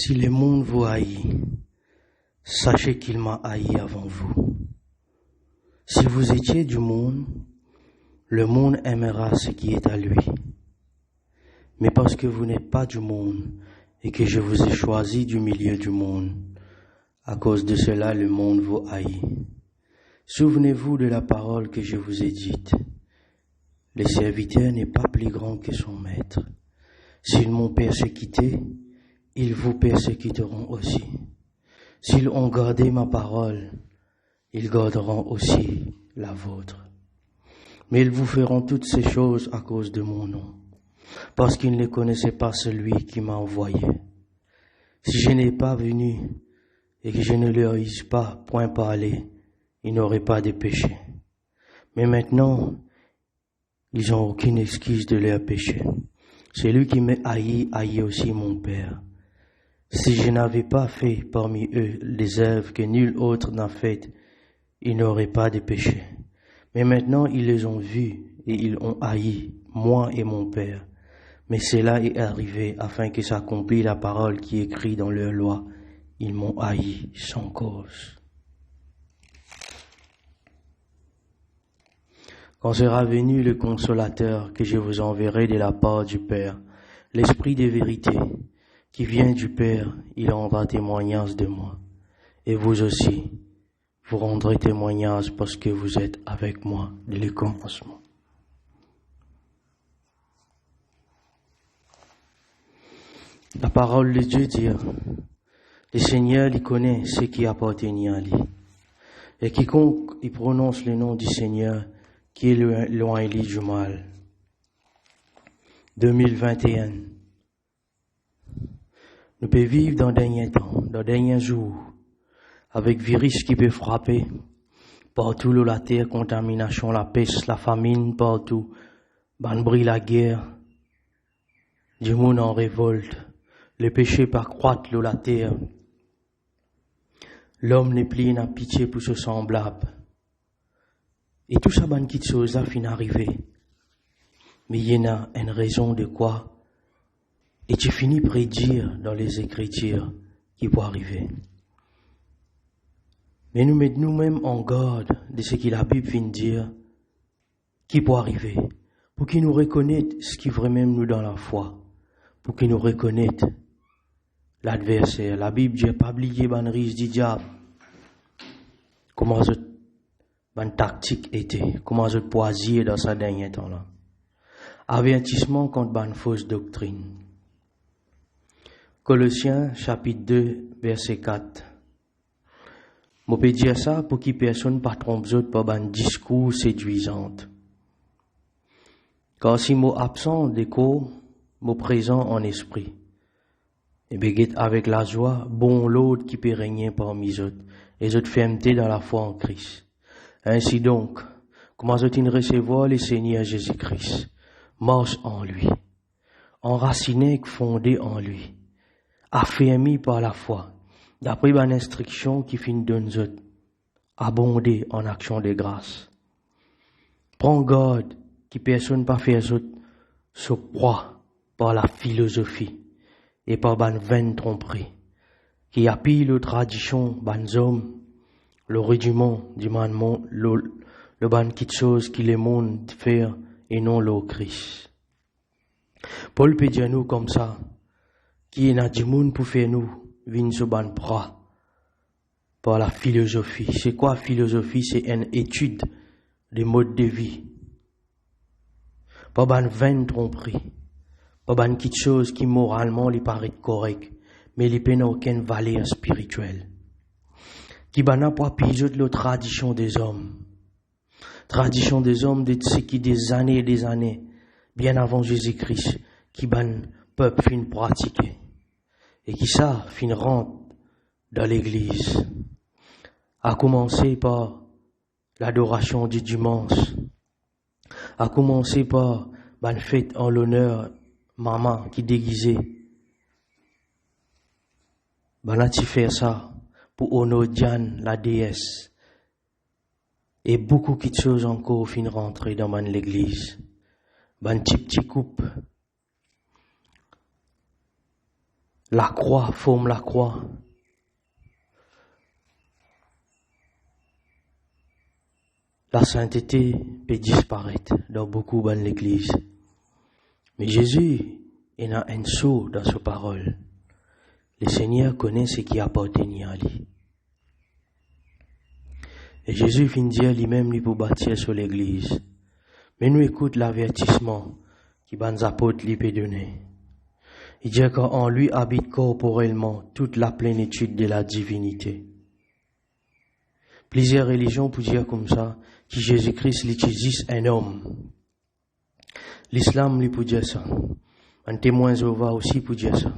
Si le monde vous haït, sachez qu'il m'a haï avant vous. Si vous étiez du monde, le monde aimera ce qui est à lui. Mais parce que vous n'êtes pas du monde et que je vous ai choisi du milieu du monde, à cause de cela le monde vous haït. Souvenez-vous de la parole que je vous ai dite. Le serviteur n'est pas plus grand que son maître. S'ils m'ont persécuté, ils vous persécuteront aussi. S'ils ont gardé ma parole, ils garderont aussi la vôtre. Mais ils vous feront toutes ces choses à cause de mon nom, parce qu'ils ne connaissaient pas celui qui m'a envoyé. Si je n'ai pas venu et que je ne leur eusse pas point parlé, ils n'auraient pas de péché. Mais maintenant, ils n'ont aucune excuse de leur péché. Celui qui m'a haï, haït aussi mon Père. Si je n'avais pas fait parmi eux les œuvres que nul autre n'a faites, ils n'auraient pas de péché. Mais maintenant ils les ont vus et ils ont haï, moi et mon Père. Mais cela est arrivé afin que s'accomplisse la parole qui est écrite dans leur loi. Ils m'ont haï sans cause. Quand sera venu le consolateur que je vous enverrai de la part du Père, l'Esprit de vérité, qui vient du Père, il rendra témoignage de moi. Et vous aussi, vous rendrez témoignage parce que vous êtes avec moi dès le commencement. La parole de Dieu dit, le Seigneur il connaît ce qui appartient à lui. Et quiconque il prononce le nom du Seigneur, qui est loin du mal. 2021. Nous pouvons vivre dans derniers temps, dans derniers jours, avec virus qui peut frapper partout sur la terre, contamination, la peste, la famine, partout, banbri la guerre, du monde en révolte, le péché par croître sur la terre. L'homme n'est plus n'a pitié pour ce semblable. Et tout ça, ban qui chose a fin arrivé. Mais il y en a une raison de quoi. Et tu finis prédire dans les Écritures qui peut arriver. Mais nous mettons nous-mêmes en garde de ce que la Bible vient dire qui peut arriver. Pour qu'ils nous reconnaissent ce qui vraiment nous dans la foi. Pour qu'ils nous reconnaissent l'adversaire. La Bible dit pas oublier ban risque du diable. Comment cette ban tactique était. Comment cette poisier dans ce dernier temps-là. Avertissement contre ban fausse doctrine. Colossiens chapitre 2 verset 4. Je peux dire ça pour que personne ne trompe d'autres par un discours séduisant. Car si mot absent de corps, mot présent en esprit. Et bien avec la joie, bon l'autre qui peut régner parmi eux, et autres fermeté dans la foi en Christ. Ainsi donc, comment vous recevoir le Seigneur Jésus-Christ, marche en lui, enraciné, fondé en lui, affermi par la foi, d'après une instruction qui finit de nous abonder en action de grâce. Prends garde que personne ne pas faire se proie par la philosophie et par une vaine tromperie, qui appuie la tradition des hommes, le rudiment du mandement, le ban qui chose qui les monde faire et non le Christ. Paul peut dire nous comme ça, qui est du monde pour faire nous, vin se ban bras par la philosophie. C'est quoi philosophie? C'est une étude des modes de vie. Pas ban vaine tromperie. Pas ban quelque chose qui moralement lui paraît correct, mais lui n'a aucune valeur spirituelle. Qui n'a pas pigé de la tradition des hommes. Tradition des hommes de ce qui des années et des années, bien avant Jésus-Christ, qui ban peuple fin pratiquer. Et qui ça fin rentre dans l'église. À commencer par l'adoration du dimanche. À commencer par ban fête en l'honneur maman qui déguisait. Ben a-t-il fait ça pour honorer Diane, la déesse. Et beaucoup de choses encore fin rentrer dans l'église. Ben petit coupe. La croix forme la croix. La sainteté peut disparaître dans beaucoup de l'église. Mais Jésus, il a un sceau dans sa parole. Le Seigneur connaît ce qui appartient à lui. Et Jésus vient dire lui-même lui pour bâtir sur l'église. Mais nous écoute l'avertissement qui les apôtres lui peut donner. Il dit qu'en lui habite corporellement toute la plénitude de la divinité. Plusieurs religions pour dire comme ça, que Jésus-Christ l'utilise un homme. L'islam lui pour dire ça. Un témoin Jéhovah aussi pour dire ça.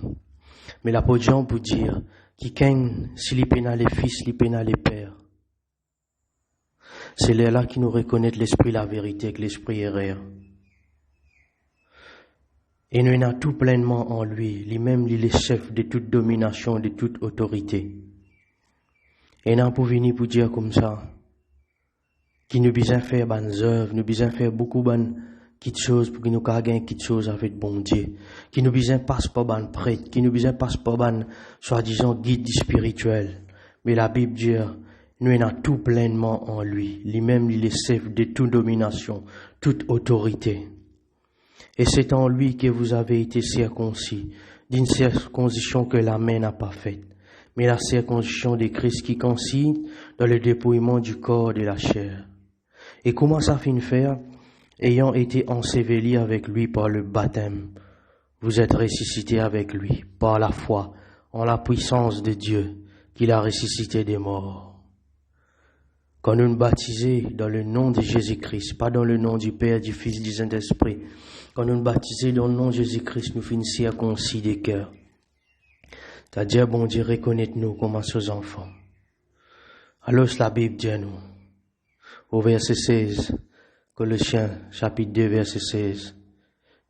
Mais l'apôtre Jean pour dire, quiconque, s'il pénal les fils, il pénal les pères. C'est là qui nous reconnaît l'esprit, la vérité, que l'esprit est réel. Et nous avons tout pleinement en lui, lui-même, il est chef de toute domination, de toute autorité. Et nous pour venir pour dire comme ça, qui nous besoin faire bonnes œuvres, nous besoin faire beaucoup bonnes choses pour que nous gagnions quelque chose avec bon Dieu, qui nous besoin passe pas bonnes prêtres, qui nous besoin passe pas bonnes soi-disant guides spirituels. Mais la Bible dit, nous avons tout pleinement en lui, lui-même il est chef de toute domination, toute autorité. Et c'est en lui que vous avez été circoncis, d'une circoncision que la main n'a pas faite, mais la circoncision de Christ qui consiste dans le dépouillement du corps de la chair. Et comment ça finit faire? Ayant été ensevelis avec lui par le baptême, vous êtes ressuscités avec lui par la foi en la puissance de Dieu qu'il a ressuscité des morts. Quand nous nous baptisons dans le nom de Jésus-Christ, pas dans le nom du Père, du Fils, du Saint-Esprit, quand nous nous baptisons dans le nom de Jésus-Christ, nous finissons circoncis des cœurs. C'est-à-dire, bon Dieu, reconnaître-nous comme ses enfants. Alors, la Bible dit à nous, au verset 16, Colossiens, chapitre 2, verset 16,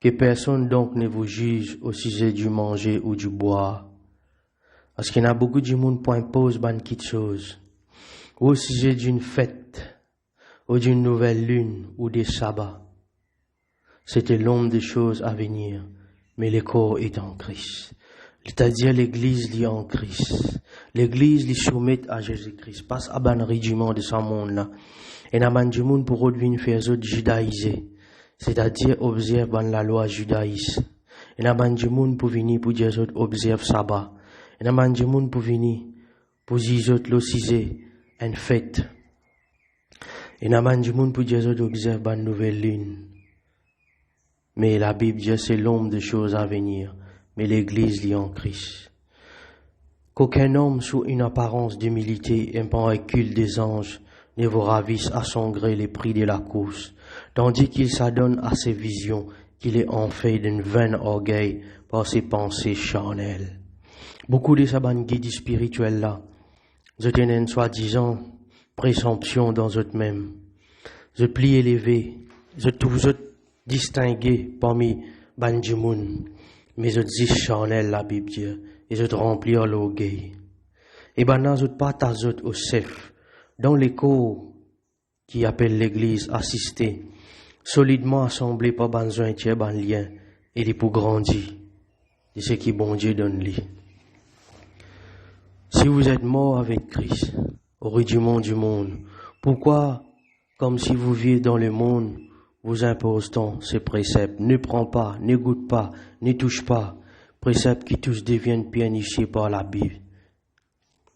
que personne donc ne vous juge au sujet du manger ou du boire. Parce qu'il y a beaucoup de monde qui impose bonne petite chose. Ou au sujet d'une fête, ou d'une nouvelle lune, ou des sabbats. C'était l'ombre des choses à venir, mais le corps est en Christ. C'est-à-dire l'église est en Christ. L'église est soumise à Jésus-Christ. Passe à ban régiment de ce monde-là. Et n'a ban du monde pour redevenir faire autres judaïsés. C'est-à-dire observe la loi judaïste. Et n'a ban du monde pour venir pour dire autres observe sabbat. Et n'a ban du monde pour venir pour dire autres l'ossisé. Une fête. Et n'a pas du monde pour dire qu'ils observent une nouvelle lune. Mais la Bible dit c'est l'ombre des choses à venir. Mais l'Église lit en Christ. Qu'aucun homme sous une apparence d'humilité et par un culte des anges ne vous ravisse à son gré les prix de la course, tandis qu'il s'adonne à ses visions, qu'il est en fait d'un vain orgueil par ses pensées charnelles. Beaucoup de ces guides spirituels là, je tenais une soi-disant présomption dans eux-mêmes. Je plie élevé, je trouve distingué parmi ban du monde, mais je dis charnel la Bible dit, et je remplis l'orgueil. Et maintenant je partage au chef, dans les cours qui appellent l'église assistée, solidement assemblés par ban jointier, ban lien, et les pour grandir, de ce qui bon Dieu donne lui. Si vous êtes mort avec Christ, au rudiment du monde, pourquoi, comme si vous viviez dans le monde, vous impose-t-on ces préceptes? Ne prends pas, ne goûte pas, ne touche pas. Préceptes qui tous deviennent pianifiés par la Bible,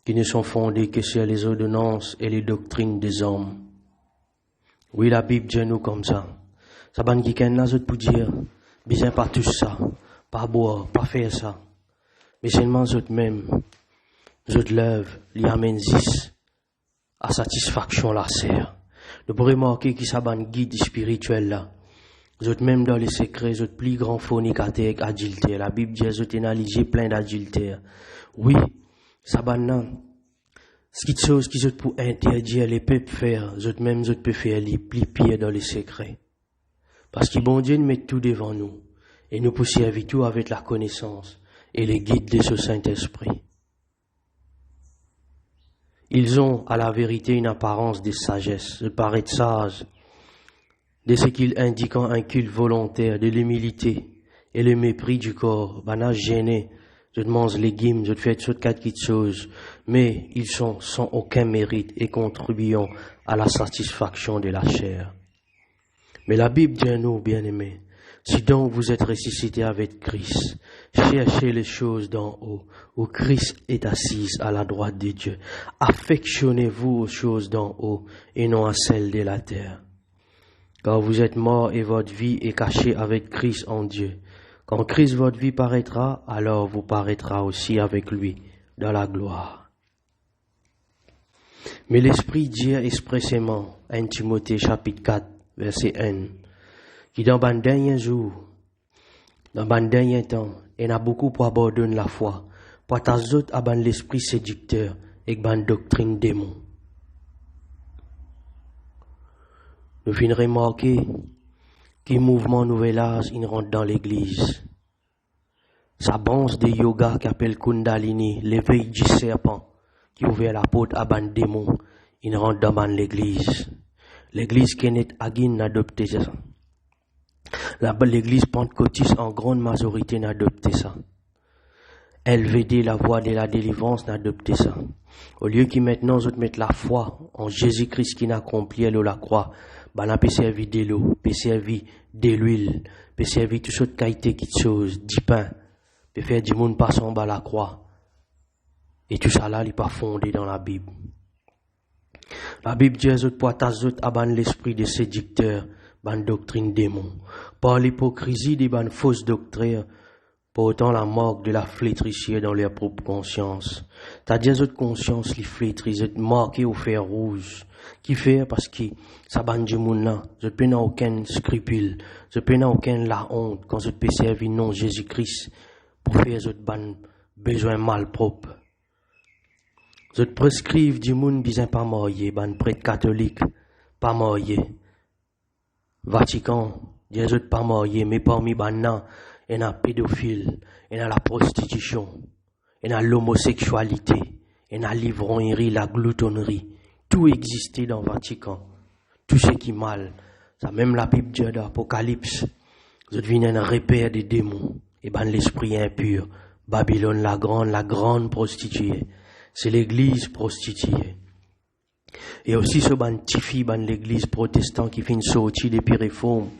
qui ne sont fondés que sur les ordonnances et les doctrines des hommes. Oui, la Bible dit nous comme ça. Ça ban qui ken là, pour dire, besoin pas tout ça, pas boire, pas faire ça. Mais seulement eux-mêmes, je lève, li amène 10 à satisfaction la serre. Nous pourrons remarquer qu'il s'abat guide spirituel là. Vous êtes même dans les secrets, vous êtes plus grand fornicateur et adultère. La Bible dit, vous êtes analysé plein d'adultère. Oui, s'abat non. Ce qui est chose qui sont pour interdire les peuples faire, vous êtes même, vous pouvez faire les plis pieds dans les secrets. Parce que bon Dieu nous met tout devant nous. Et nous pouvons servir tout avec la connaissance et les guides de ce Saint-Esprit. Ils ont à la vérité une apparence de sagesse, de paraître sages, de ce qu'ils indiquent un culte volontaire, de l'humilité et le mépris du corps, bana gêné, je mange légumes, je fais toutes quatre choses, mais ils sont sans aucun mérite et contribuant à la satisfaction de la chair. Mais la Bible dit à nous, bien-aimés, si donc vous êtes ressuscités avec Christ, cherchez les choses d'en haut, où Christ est assis à la droite de Dieu. Affectionnez-vous aux choses d'en haut et non à celles de la terre. Car vous êtes morts et votre vie est cachée avec Christ en Dieu. Quand Christ votre vie paraîtra, alors vous paraîtra aussi avec lui dans la gloire. Mais l'Esprit dit expressément, 1 Timothée chapitre 4, verset 1, qui dans ban dernier jour, dans ban dernier temps, il y a beaucoup pour abandonner la foi, pour t'azoter à ban l'esprit séducteur et ban doctrine démon. Nous venons remarquer que mouvement nouvel âge, il rentre dans l'église. Sa branche de yoga qui appelle Kundalini, l'éveil du serpent, qui ouvre la porte à ban démon, il rentre dans l'église. L'église Kenneth Hagin n'a adopté ça. L'église pentecôtiste en grande majorité n'a adopté ça. LVD, la voie de la délivrance, n'a adopté ça. Au lieu qu'ils maintenant mettent la foi en Jésus-Christ qui n'a accompli la croix, ben là peut servir de l'eau, peut servir de l'huile, peut servir toutes sortes de qualités qui choses, du pain, peut faire du monde passer en bas la croix. Et tout ça là, il n'est pas fondé dans la Bible. La Bible dit aux autres pour aban l'esprit de séducteur, ban doctrine démon. Par l'hypocrisie des ban fausses doctrines, pourtant la marque de la flétrissure dans leur propre conscience. C'est-à-dire autres conscience, les flétris, ils marqués au fer rouge. Qui fait parce que ça ban du monde là, je peux n'a aucun scrupule, je peux n'a aucun la honte quand je peux servir non Jésus-Christ pour faire autres ban besoin mal propre. Je te prescrive du monde disant pas marié, ban prêtre catholique, pas marié. Vatican, disent autres pas marié, mais parmi ban là, il y a pédophile, il y a la prostitution, il y a l'homosexualité, il y a l'ivrognerie, la gloutonnerie. Tout existait dans le Vatican. Tout ce qui est mal. Ça même la Bible dit dans l'Apocalypse. Vous devenez un repère des démons. Et ben l'esprit impur. Babylone la grande prostituée. C'est l'église prostituée. Et aussi ce ban tifi, ban l'église protestante qui fait une sortie depuis réforme.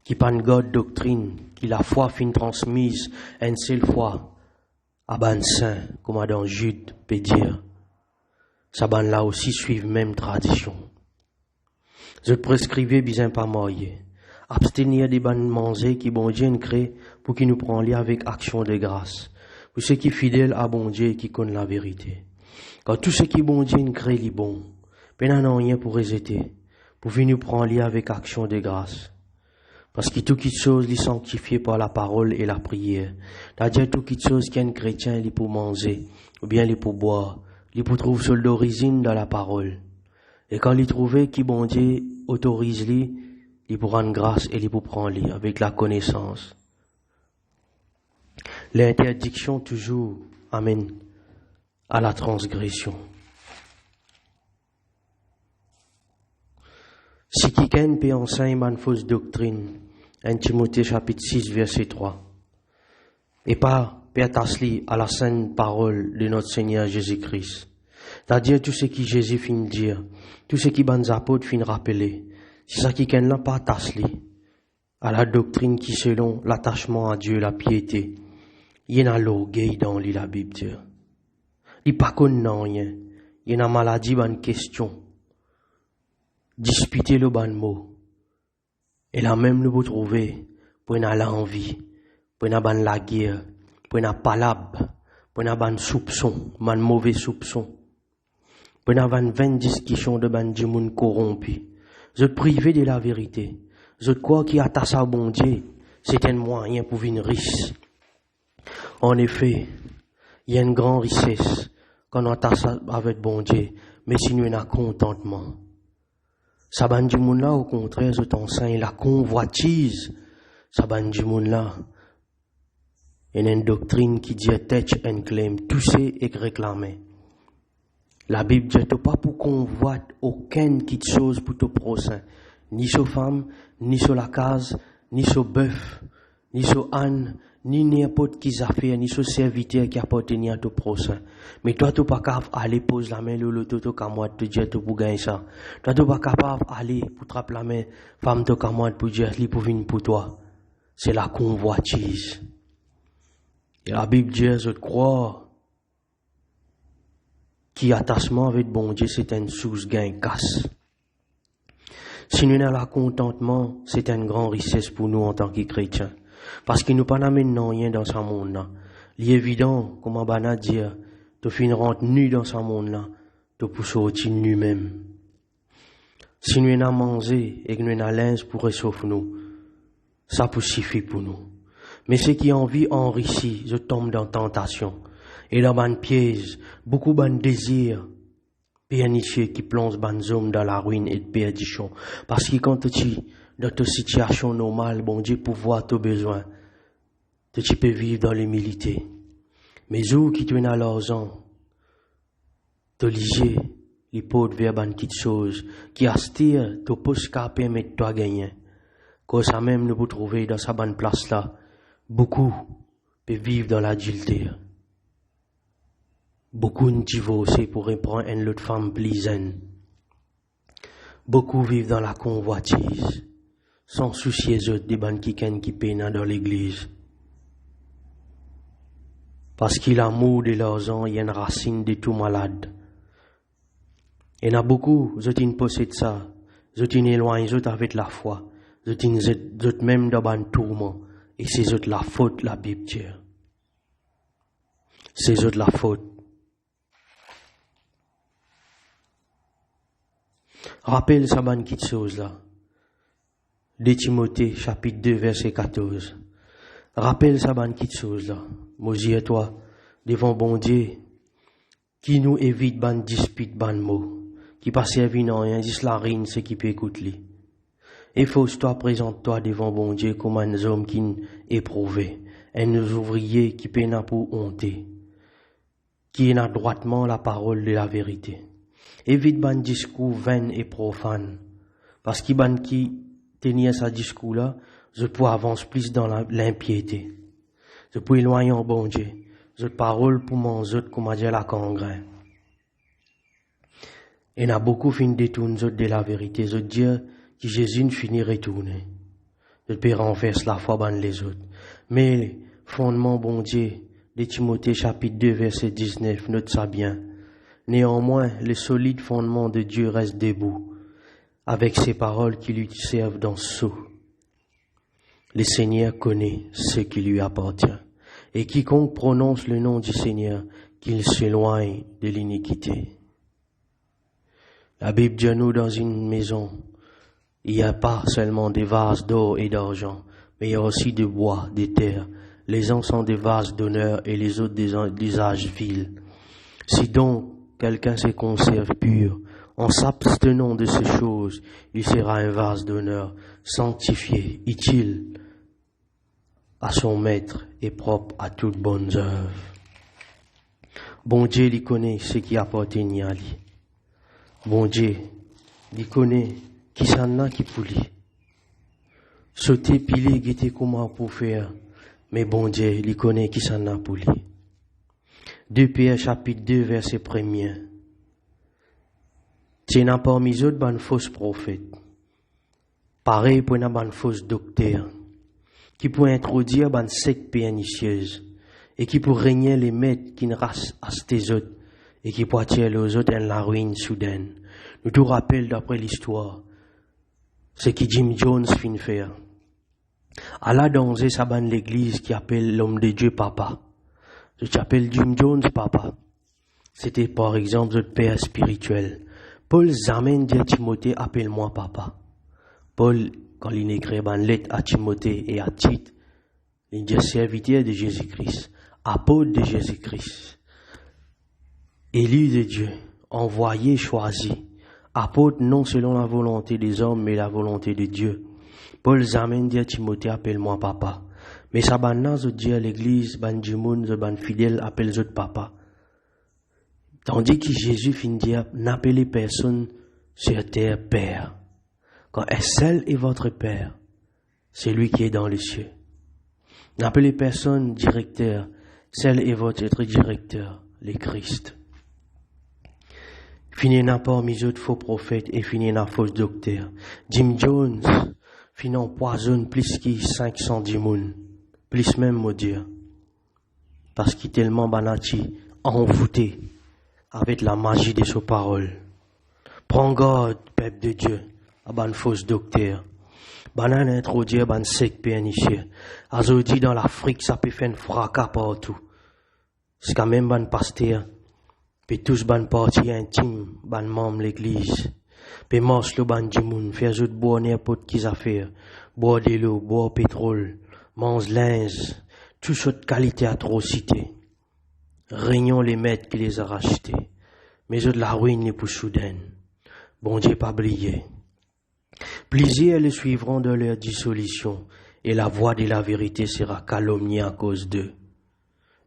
Qui pan God doctrine. Qui la foi fin transmise une seule fois. À ban saint, comme dans Jude peut dire. Ça ban là aussi suivent même tradition. Je prescrivais bien pas marier. Abstenir des ban manger qui bon Dieu crée pour qu'il nous prenne lié avec action de grâce. Pour ceux qui fidèles à bon Dieu et qui connaissent la vérité. Quand tout ce qui bon Dieu crée les bons, peine n'en rien pour résister, pour venir nous prendre lié avec action de grâce. Parce que tout quelque chose est sanctifié par la parole et la prière. C'est-à-dire tout quelque chose qu'un chrétien est pour manger, ou bien il pour boire. Il peut trouver seul d'origine dans la parole. Et quand il trouve qui bon Dieu autorise lui, il peut rendre grâce et il peut prendre lui avec la connaissance. L'interdiction toujours amène à la transgression. Si quelqu'un peut enseigner une fausse doctrine, 1 Timothée chapitre 6 verset 3, et pas attacher à la sainte parole de notre Seigneur Jésus-Christ. C'est-à-dire tout ce qui Jésus finit de dire, tout ce qui les apôtres finit de rappeler, c'est ça qui n'a pas attaché à la doctrine qui selon l'attachement à Dieu, la piété. Il y a l'orgueil dans la Bible. Il n'y a pas rien. Il y a une maladie, une question. Disputer le bon mot. Et là même nous vous trouver pour une l'envie, pour une bonne la guerre, pour une palabre, pour une bonne soupçon, un mauvais soupçon. Pour une 20 discussions de ban du monde corrompu. Je privé de la vérité. Je crois qu'il attache à bon Dieu, c'est un moyen pour venir riche. En effet, il y a une grande richesse quand on attache avec bon Dieu, mais si nous avons contentement. Ça ban du monde là, au contraire, je t'enseigne la convoitise. Ça ban du monde là. Il y a une doctrine qui dit touch and claim, toucher et réclamer. La Bible dit pas pour convoite aucune petite chose pour ton prochain, ni sur femme, ni sur la case, ni sur bœuf, ni sur âne, ni n'importe qui affaire, ni ce serviteur qui appartient à ton prochain. Mais toi, tu pas capable d'aller poser la main, l'auto, tu as te dire, tu pour gagner ça. Toi, tu pas capable d'aller pour trapper la main, femme, tu as pour dire, li pour venir pour toi. C'est la convoitise. Et la Bible dit, je crois, qui attachement avec bon Dieu, c'est une source gain casse. Si nous avons le contentement, c'est une grande richesse pour nous en tant que chrétiens. Parce qu'il nous pas n'amène rien dans ce monde-là. Il est évident, comme on va dire, de finir rentre nu dans ce monde-là, de pour sortir nous-mêmes. Si nous avons mangé et que nous avons linge pour réchauffer nous, ça peut suffire pour nous. Mais ceux qui ont envie enrichis, je tombe dans tentation. Et dans un piège, beaucoup de désirs, pernicieux qui plongent les hommes dans la ruine et de perdition. Parce que quand tu es dans ta situation normale, bon Dieu, pour voir tes besoins, tu peux vivre dans l'humilité. Mais où qui tu es dans l'argent, tu liger les potes vers une petite chose, qui astire, tu peux pas permettre toi gagner. Quand ça même nous peut trouver dans sa bonne place là, beaucoup peuvent vivre dans l'adultère. Beaucoup ne divorcent pour reprendre une autre femme plaisante. Beaucoup vivent dans la convoitise, sans soucier des bandes qui peinent dans l'église. Parce que l'amour de l'argent y a une racine de tout malade. Il y en a beaucoup, ils possèdent ça, ils éloignent avec la foi, ils même dans un tourment, et c'est la faute, la Bible dit. C'est la faute. Rappelle ça bonne petite chose là. De Timothée, chapitre 2, verset 14. Rappelle ça bonne petite chose là. Moïse et toi, devant bon Dieu, qui nous évite ban dispute, ban mots, qui pas servi non rien, dis la reine, ce qui peut écouter. Et toi présente-toi devant bon Dieu comme un homme qui éprouvé, un ouvrier qui peine pour honter, qui est droitement la parole de la vérité. Évite ban discours vain et profane. Parce qu'il ban qui tenir sa discours là, je peux avancer plus dans l'impiété. Je peux éloigner en bon Dieu. Je parole pour mon zot comme a dit la cangrin. Et n'a beaucoup fini de détourner de la vérité. Je dis que Jésus ne finit retourner. Je peux renverser la foi ban les autres. Mais fondement bon Dieu, de Timothée chapitre 2 verset 19, note ça bien. Néanmoins, le solide fondement de Dieu reste debout, avec ses paroles qui lui servent dans ce sceau. Le Seigneur connaît ce qui lui appartient, et quiconque prononce le nom du Seigneur, qu'il s'éloigne de l'iniquité. La Bible dit à nous dans une maison, il n'y a pas seulement des vases d'or et d'argent, mais il y a aussi de bois, de terre. Les uns sont des vases d'honneur et les autres des usages vils. Si donc quelqu'un se conserve pur, en s'abstenant de ces choses, il sera un vase d'honneur, sanctifié, utile à son maître et propre à toutes bonnes œuvres. Bon Dieu, il connaît ce qui appartient à lui. Bon Dieu, il connaît qui s'en a qui pour lui. Sauter, piler, guetter comment pour faire, mais bon Dieu, il connaît qui s'en a pour lui. 2 Pierre chapitre 2 verset 1er. Tu n'as pas mis autres ban fausse prophète. Pareil pour une ban fausse docteur. Qui peut introduire ban secte pernicieuse. Et qui peut régner les maîtres qui ne rassent à ces autres. Et qui peut attirer aux autres en la ruine soudaine. Nous tout rappelle d'après l'histoire. Ce que Jim Jones fin faire. Allah danger sa ban l'église qui appelle l'homme de Dieu papa. Je t'appelle Jim Jones, papa. C'était par exemple notre père spirituel. Paul zamène dit à Timothée, appelle-moi papa. Paul, quand il écrit une lettre à Timothée et à Tite, il dit serviteur de Jésus-Christ, apôtre de Jésus-Christ, élu de Dieu, envoyé, choisi, apôtre non selon la volonté des hommes, mais la volonté de Dieu. Paul zamène dit à Timothée, appelle-moi papa. Mais ça banna, je dis à l'église, ban du monde, ban fidèle, appelle les autres papa. Tandis que Jésus finit dire, n'appelez personne sur terre Père. Quand un seul est votre Père, c'est lui qui est dans les cieux. N'appelez personne directeur. Seul est votre directeur, le Christ. Fini n'a pas mis autres faux prophètes et fini n'a faux docteur. Jim Jones, fini empoisonne plus que 510 moun. Plus même, mon Dieu. Parce qu'il est tellement banati, envoûté avec la magie de ses paroles. Prends garde, peuple de Dieu, à ban faux docteur. Banan introduire ban sec pernicieux. Azodi dans l'Afrique, ça peut faire un fracas partout. C'est quand même ban pasteur. Puis tous ban parti intime, ban membre l'église. Puis mors le ban dimoun, faire autres boire n'importe qui affaire. Boire de l'eau, boire pétrole, mange linge, toute sorte qualité atrocité. Régnons les maîtres qui les a rachetés. Mais eux de la ruine n'est pour soudaine. Bon Dieu pas briller. Plusieurs les suivront de leur dissolution, et la voix de la vérité sera calomniée à cause d'eux.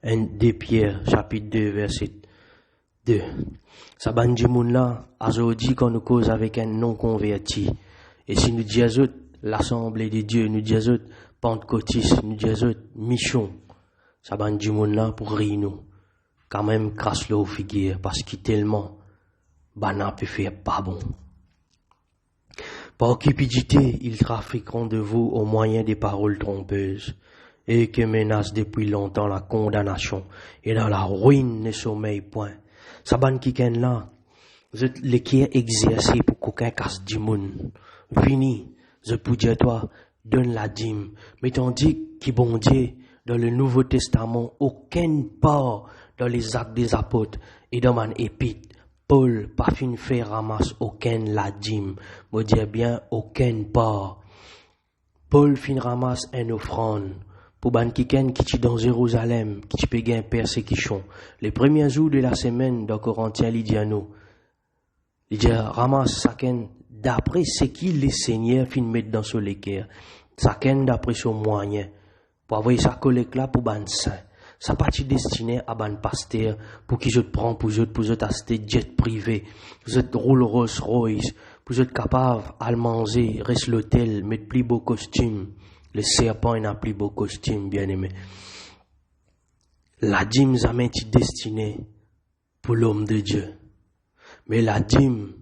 2 Pierre, chapitre 2, verset 2. Ça bande du monde là, aujourd'hui qu'on nous cause avec un non converti. Et si nous disons l'assemblée de Dieu, nous disons pentecôtistes, nous disons mission, ça bande du monde là pour rire nous. Quand même crasse le figure, parce qu'il tellement, bana peut faire pas bon. Par cupidité, ils trafiqueront de vous au moyen des paroles trompeuses, et que menacent depuis longtemps la condamnation, et dans la ruine ne sommeille point. Saban qui ken là, vous êtes les qui est exercé pour qu'aucun casse du monde. Vini, je peux dire toi, donne la dîme. Mais tandis que bon Dieu, dans le Nouveau Testament, aucune part dans les actes des apôtres et dans mon épître, Paul, pas fin fait ramasse aucun la dîme. Moi dire bien aucune part. Paul fin ramasse une offrande. Pour ban kiken qui est dans Jérusalem, qui peut gagner persécution. Les premiers jours de la semaine, dans Corinthiens, il dit à nous, il dit, ramasse saken d'après ce qu'il les seigneurs fin mettre dans son équerre. Saken d'après son moyen. Pour avoir sa collecte là pour ban saint. Ça partie destiné à ban pasteur, pour qui je te prends, pour acheter jet privé, pour êtes roule Rolls Royce, pour êtes capable à manger, reste l'hôtel, mettre plus beau costume. Le serpent n'a plus beau costume, bien aimé. La dîme jamais est destinée pour l'homme de Dieu. Mais la dîme,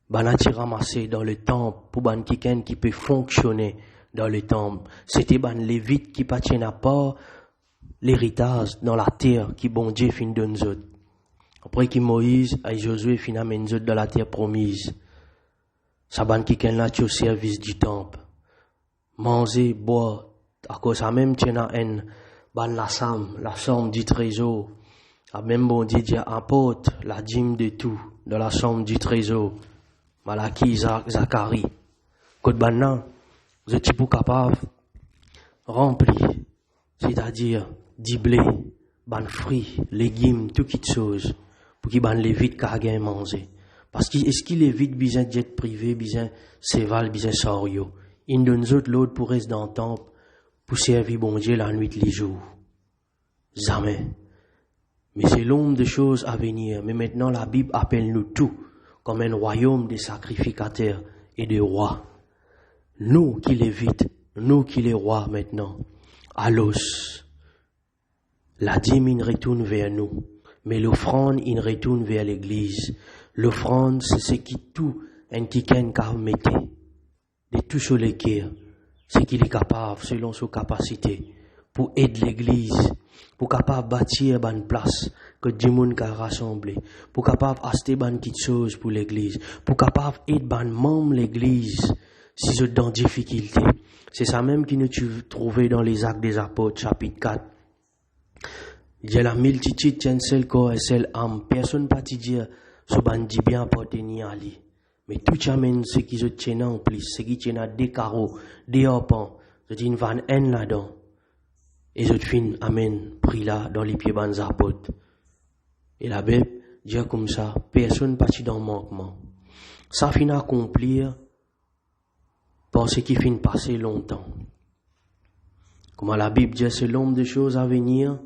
banati ramassé dans le temple, pour ban quelqu'un qui peut fonctionner dans le temple. C'était ban lévite qui patient à part l'héritage dans la terre qui bon Dieu fin donne nous autres. Après que Moïse et Josué fin amènent nous autres dans la terre promise. Ça ban quelqu'un là au service du temple. Manger, boire, à cause ça même tient à haine, ban la somme du trésor. A même bon Dieu dit apporte la dîme de tout dans la somme du trésor. Malaki, Zacharie. Côte bannan, vous êtes pour capable, rempli, c'est-à-dire, du blé, ban fruits, légumes, tout qui chose, pour qu'il ban les vides qu'a gain manger. Parce que, est-ce qu'il est vide, besoin de jet privé, besoin séval, besoin sorio. Il donne l'autre pour rester dans le temple, pour servir bon Dieu la nuit, les jours. Jamais. Mais c'est l'ombre de choses à venir. Mais maintenant, la Bible appelle nous tout comme un royaume de sacrificateurs et de rois. Nous qui les vides, nous qui les rois maintenant. Allos. La dîme, il retourne vers nous. Mais l'offrande, il retourne vers l'église. L'offrande, c'est ce qui tout un tiken qu'a metté. De tout sur les cœurs, c'est qu'il est capable, selon ses capacités, pour aider l'église, pour capable bâtir une place que Dieu a rassemblé, pour capable acheter une petite chose pour l'église, pour capable aider un membre l'église, si vous êtes dans difficulté. C'est ça même qui nous trouve dans les Actes des Apôtres, chapitre 4. Il y a la multitude qui a un seul corps et seul âme. Personne ne peut dire, ce bandit bien appartenir à lui. Mais tout amène ce qui se tient en plus, ce qui tient à des carreaux, des harpans, je dis une vanne haine là-dedans. Et je fin, amen, pris là, dans les pieds ban apôtres. Et la Bible dit comme ça, personne parti dans le manquement. Ça finit à accomplir par ce qui finit passer longtemps. Comme la Bible dit, c'est l'ombre de choses à venir.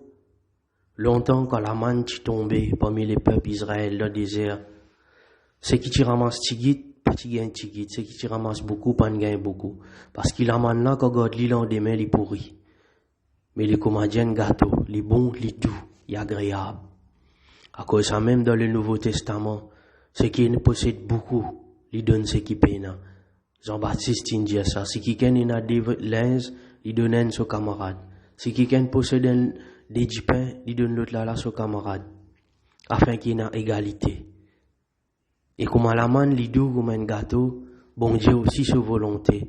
Longtemps quand la manne est tombée parmi les peuples d'Israël dans le désert, ceux qui ramassent tigit, pas gagnent tigit. Ceux qui ramassent beaucoup, pas gagnent beaucoup. Parce qu'il a maintenant, quand God lit l'an des mains, il pourrit. Mais les comédiens gâteaux, les bons, les doux, les agréables. À cause ça même dans le Nouveau Testament, ceux qui ne possèdent beaucoup, ils donnent ce qui peinent. Jean-Baptiste dit ça. Si quelqu'un a des linges, il donne à son camarade. Si quelqu'un possède des pains, il donne l'autre là à son camarade. Afin qu'il y ait une égalité. Et comme à la main, les doux comme un gâteau, bon Dieu aussi sa volonté,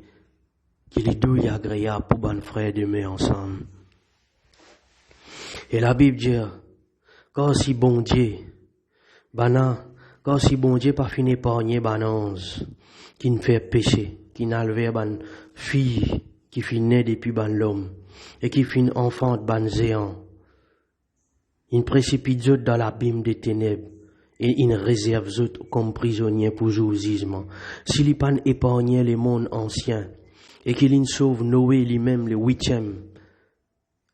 qu'il est doux et agréable pour bon frère d'aimer ensemble. Et la Bible dit, quand si bon Dieu, quand si bon Dieu pas fini épargner banange, qui ne fait péché, qui n'a levé ban fille, qui finit depuis ban l'homme, et qui finit enfant de ban géant, il précipite dans l'abîme des ténèbres, et il réserve comme prisonniers pour jouer au jugement. S'il n'a pas épargné les mondes anciens, et qu'il sauve Noé lui-même, le 8e,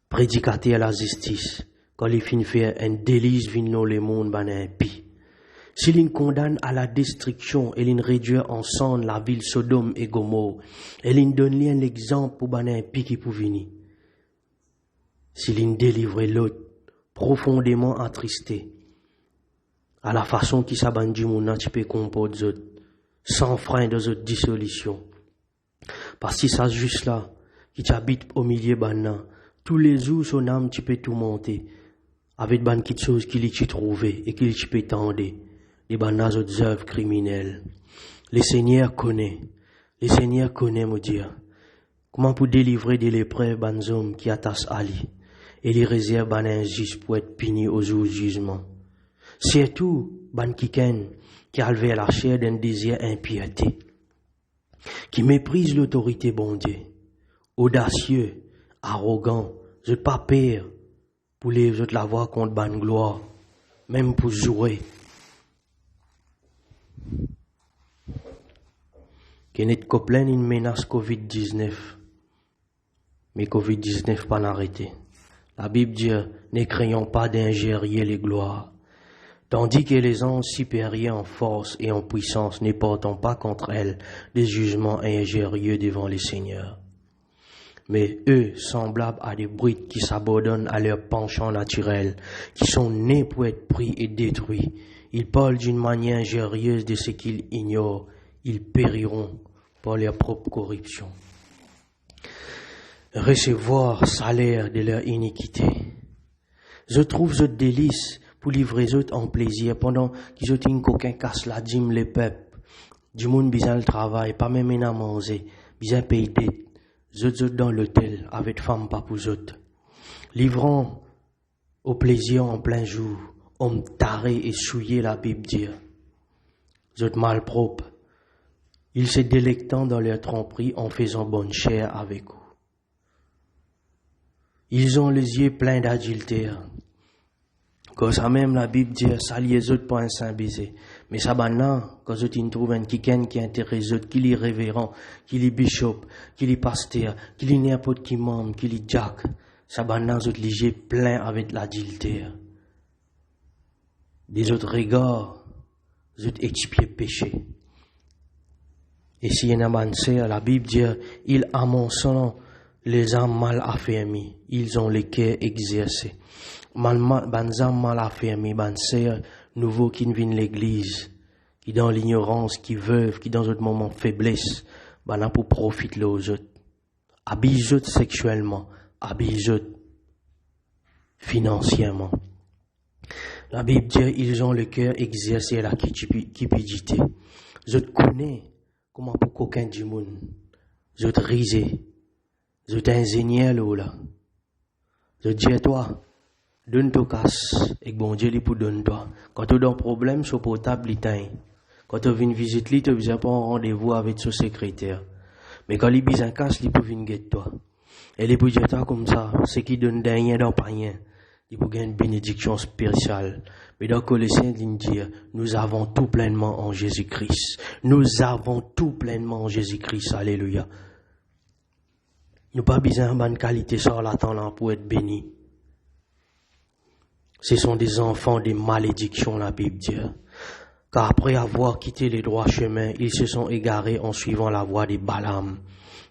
prédicateur à la justice, quand il finit faire un délice vino le monde ban impie. S'il condamne à la destruction, et il réduit en cendres la ville Sodome et Gomorrhe, et il donne l'exemple pour ban impie qui pour venir. S'il délivre l'autre, profondément attristé, à la façon qui s'abandonne du monde, tu peux comporter d'autres, sans frein de d'autres dissolution. Parce que ça juste là, qui t'habite au milieu banna, tous les jours son âme tu peux tout monter, avec ban qui choses qu'il y trouvé et qu'il y peut tendre, les bannas autres œuvres criminelles. Le Seigneur connaît, me dire, comment pour délivrer des lépreux ban hommes qui attachent à lui, et les réserve ban injuste pour être puni au jour du jugement. Surtout, ban kiken, qui a levé la chair d'un désir impiété, qui méprise l'autorité bon Dieu, audacieux, arrogant, je pas peur, pour les autres la voir contre ban gloire, même pour jouer. Kenneth Copeland, une menace COVID-19, mais COVID-19 pas arrêté. La Bible dit, ne craignons pas d'ingérer les gloires. Tandis que les anges supérieurs en force et en puissance ne portent pas contre elles des jugements injurieux devant les seigneurs. Mais eux, semblables à des brutes qui s'abandonnent à leur penchant naturel, qui sont nés pour être pris et détruits, ils parlent d'une manière injurieuse de ce qu'ils ignorent, ils périront par leur propre corruption. Recevoir salaire de leur iniquité. Je trouve ce délice pour livrer les autres en plaisir pendant qu'ils ont une coquin casse la dîme les peuples. Du monde besoin le travail, pas même à manger, besoin payer dette. Les autres dans l'hôtel avec femme pas pour autres. Livrant au plaisir en plein jour, homme taré et souillé la Bible dit. Les autres malpropres. Ils se délectant dans leur tromperie en faisant bonne chère avec eux. Ils ont les yeux pleins d'adultère. Quand ça même la Bible dit, ça les autres pour un saint baiser. Mais ça maintenant, quand ils trouvent un kiken qui intéresse les autres, qui est révérend, qui est bishop, qui est pasteur, qui est n'importe qui membre, qui est jack, ça maintenant, les autres les yeux pleins avec l'adultère. Des autres regards, les autres expier péché. Et si y en a un la Bible dit, ils amoncelent les âmes mal affermies, ils ont les cœurs exercés. Banzam mal affermi, banser nouveau qui ne viennent l'église, qui dans l'ignorance, qui veuve, qui dans un moment faiblesse, bana pour profiter aux autres. Habille autres sexuellement, habille autres financièrement. La Bible dit, ils ont le cœur exercé à la cupidité. Je te connais comment pour qu'aucun du monde. Je te risé. Je t'ingénieur là. Je dis à toi, donne ton casse, et bon Dieu, pour donne toi. Quand tu as un problème, sur portable, il t'aime. Quand tu viens visiter, tu ne pas un rendez-vous avec son secrétaire. Mais quand il a un casse, il peut venir guetter toi. Et il peut dire toi comme ça, ce qui donne rien dans pas rien. Il peut gagner une bénédiction spéciale. Mais dans Colossiens, il dit, nous avons tout pleinement en Jésus-Christ. Nous avons tout pleinement en Jésus-Christ. Alléluia. Nous pas besoin de bonne qualité sur la temps pour être bénis. Ce sont des enfants des malédictions, la Bible dit. Car après avoir quitté les droits chemins, ils se sont égarés en suivant la voie des Balaam,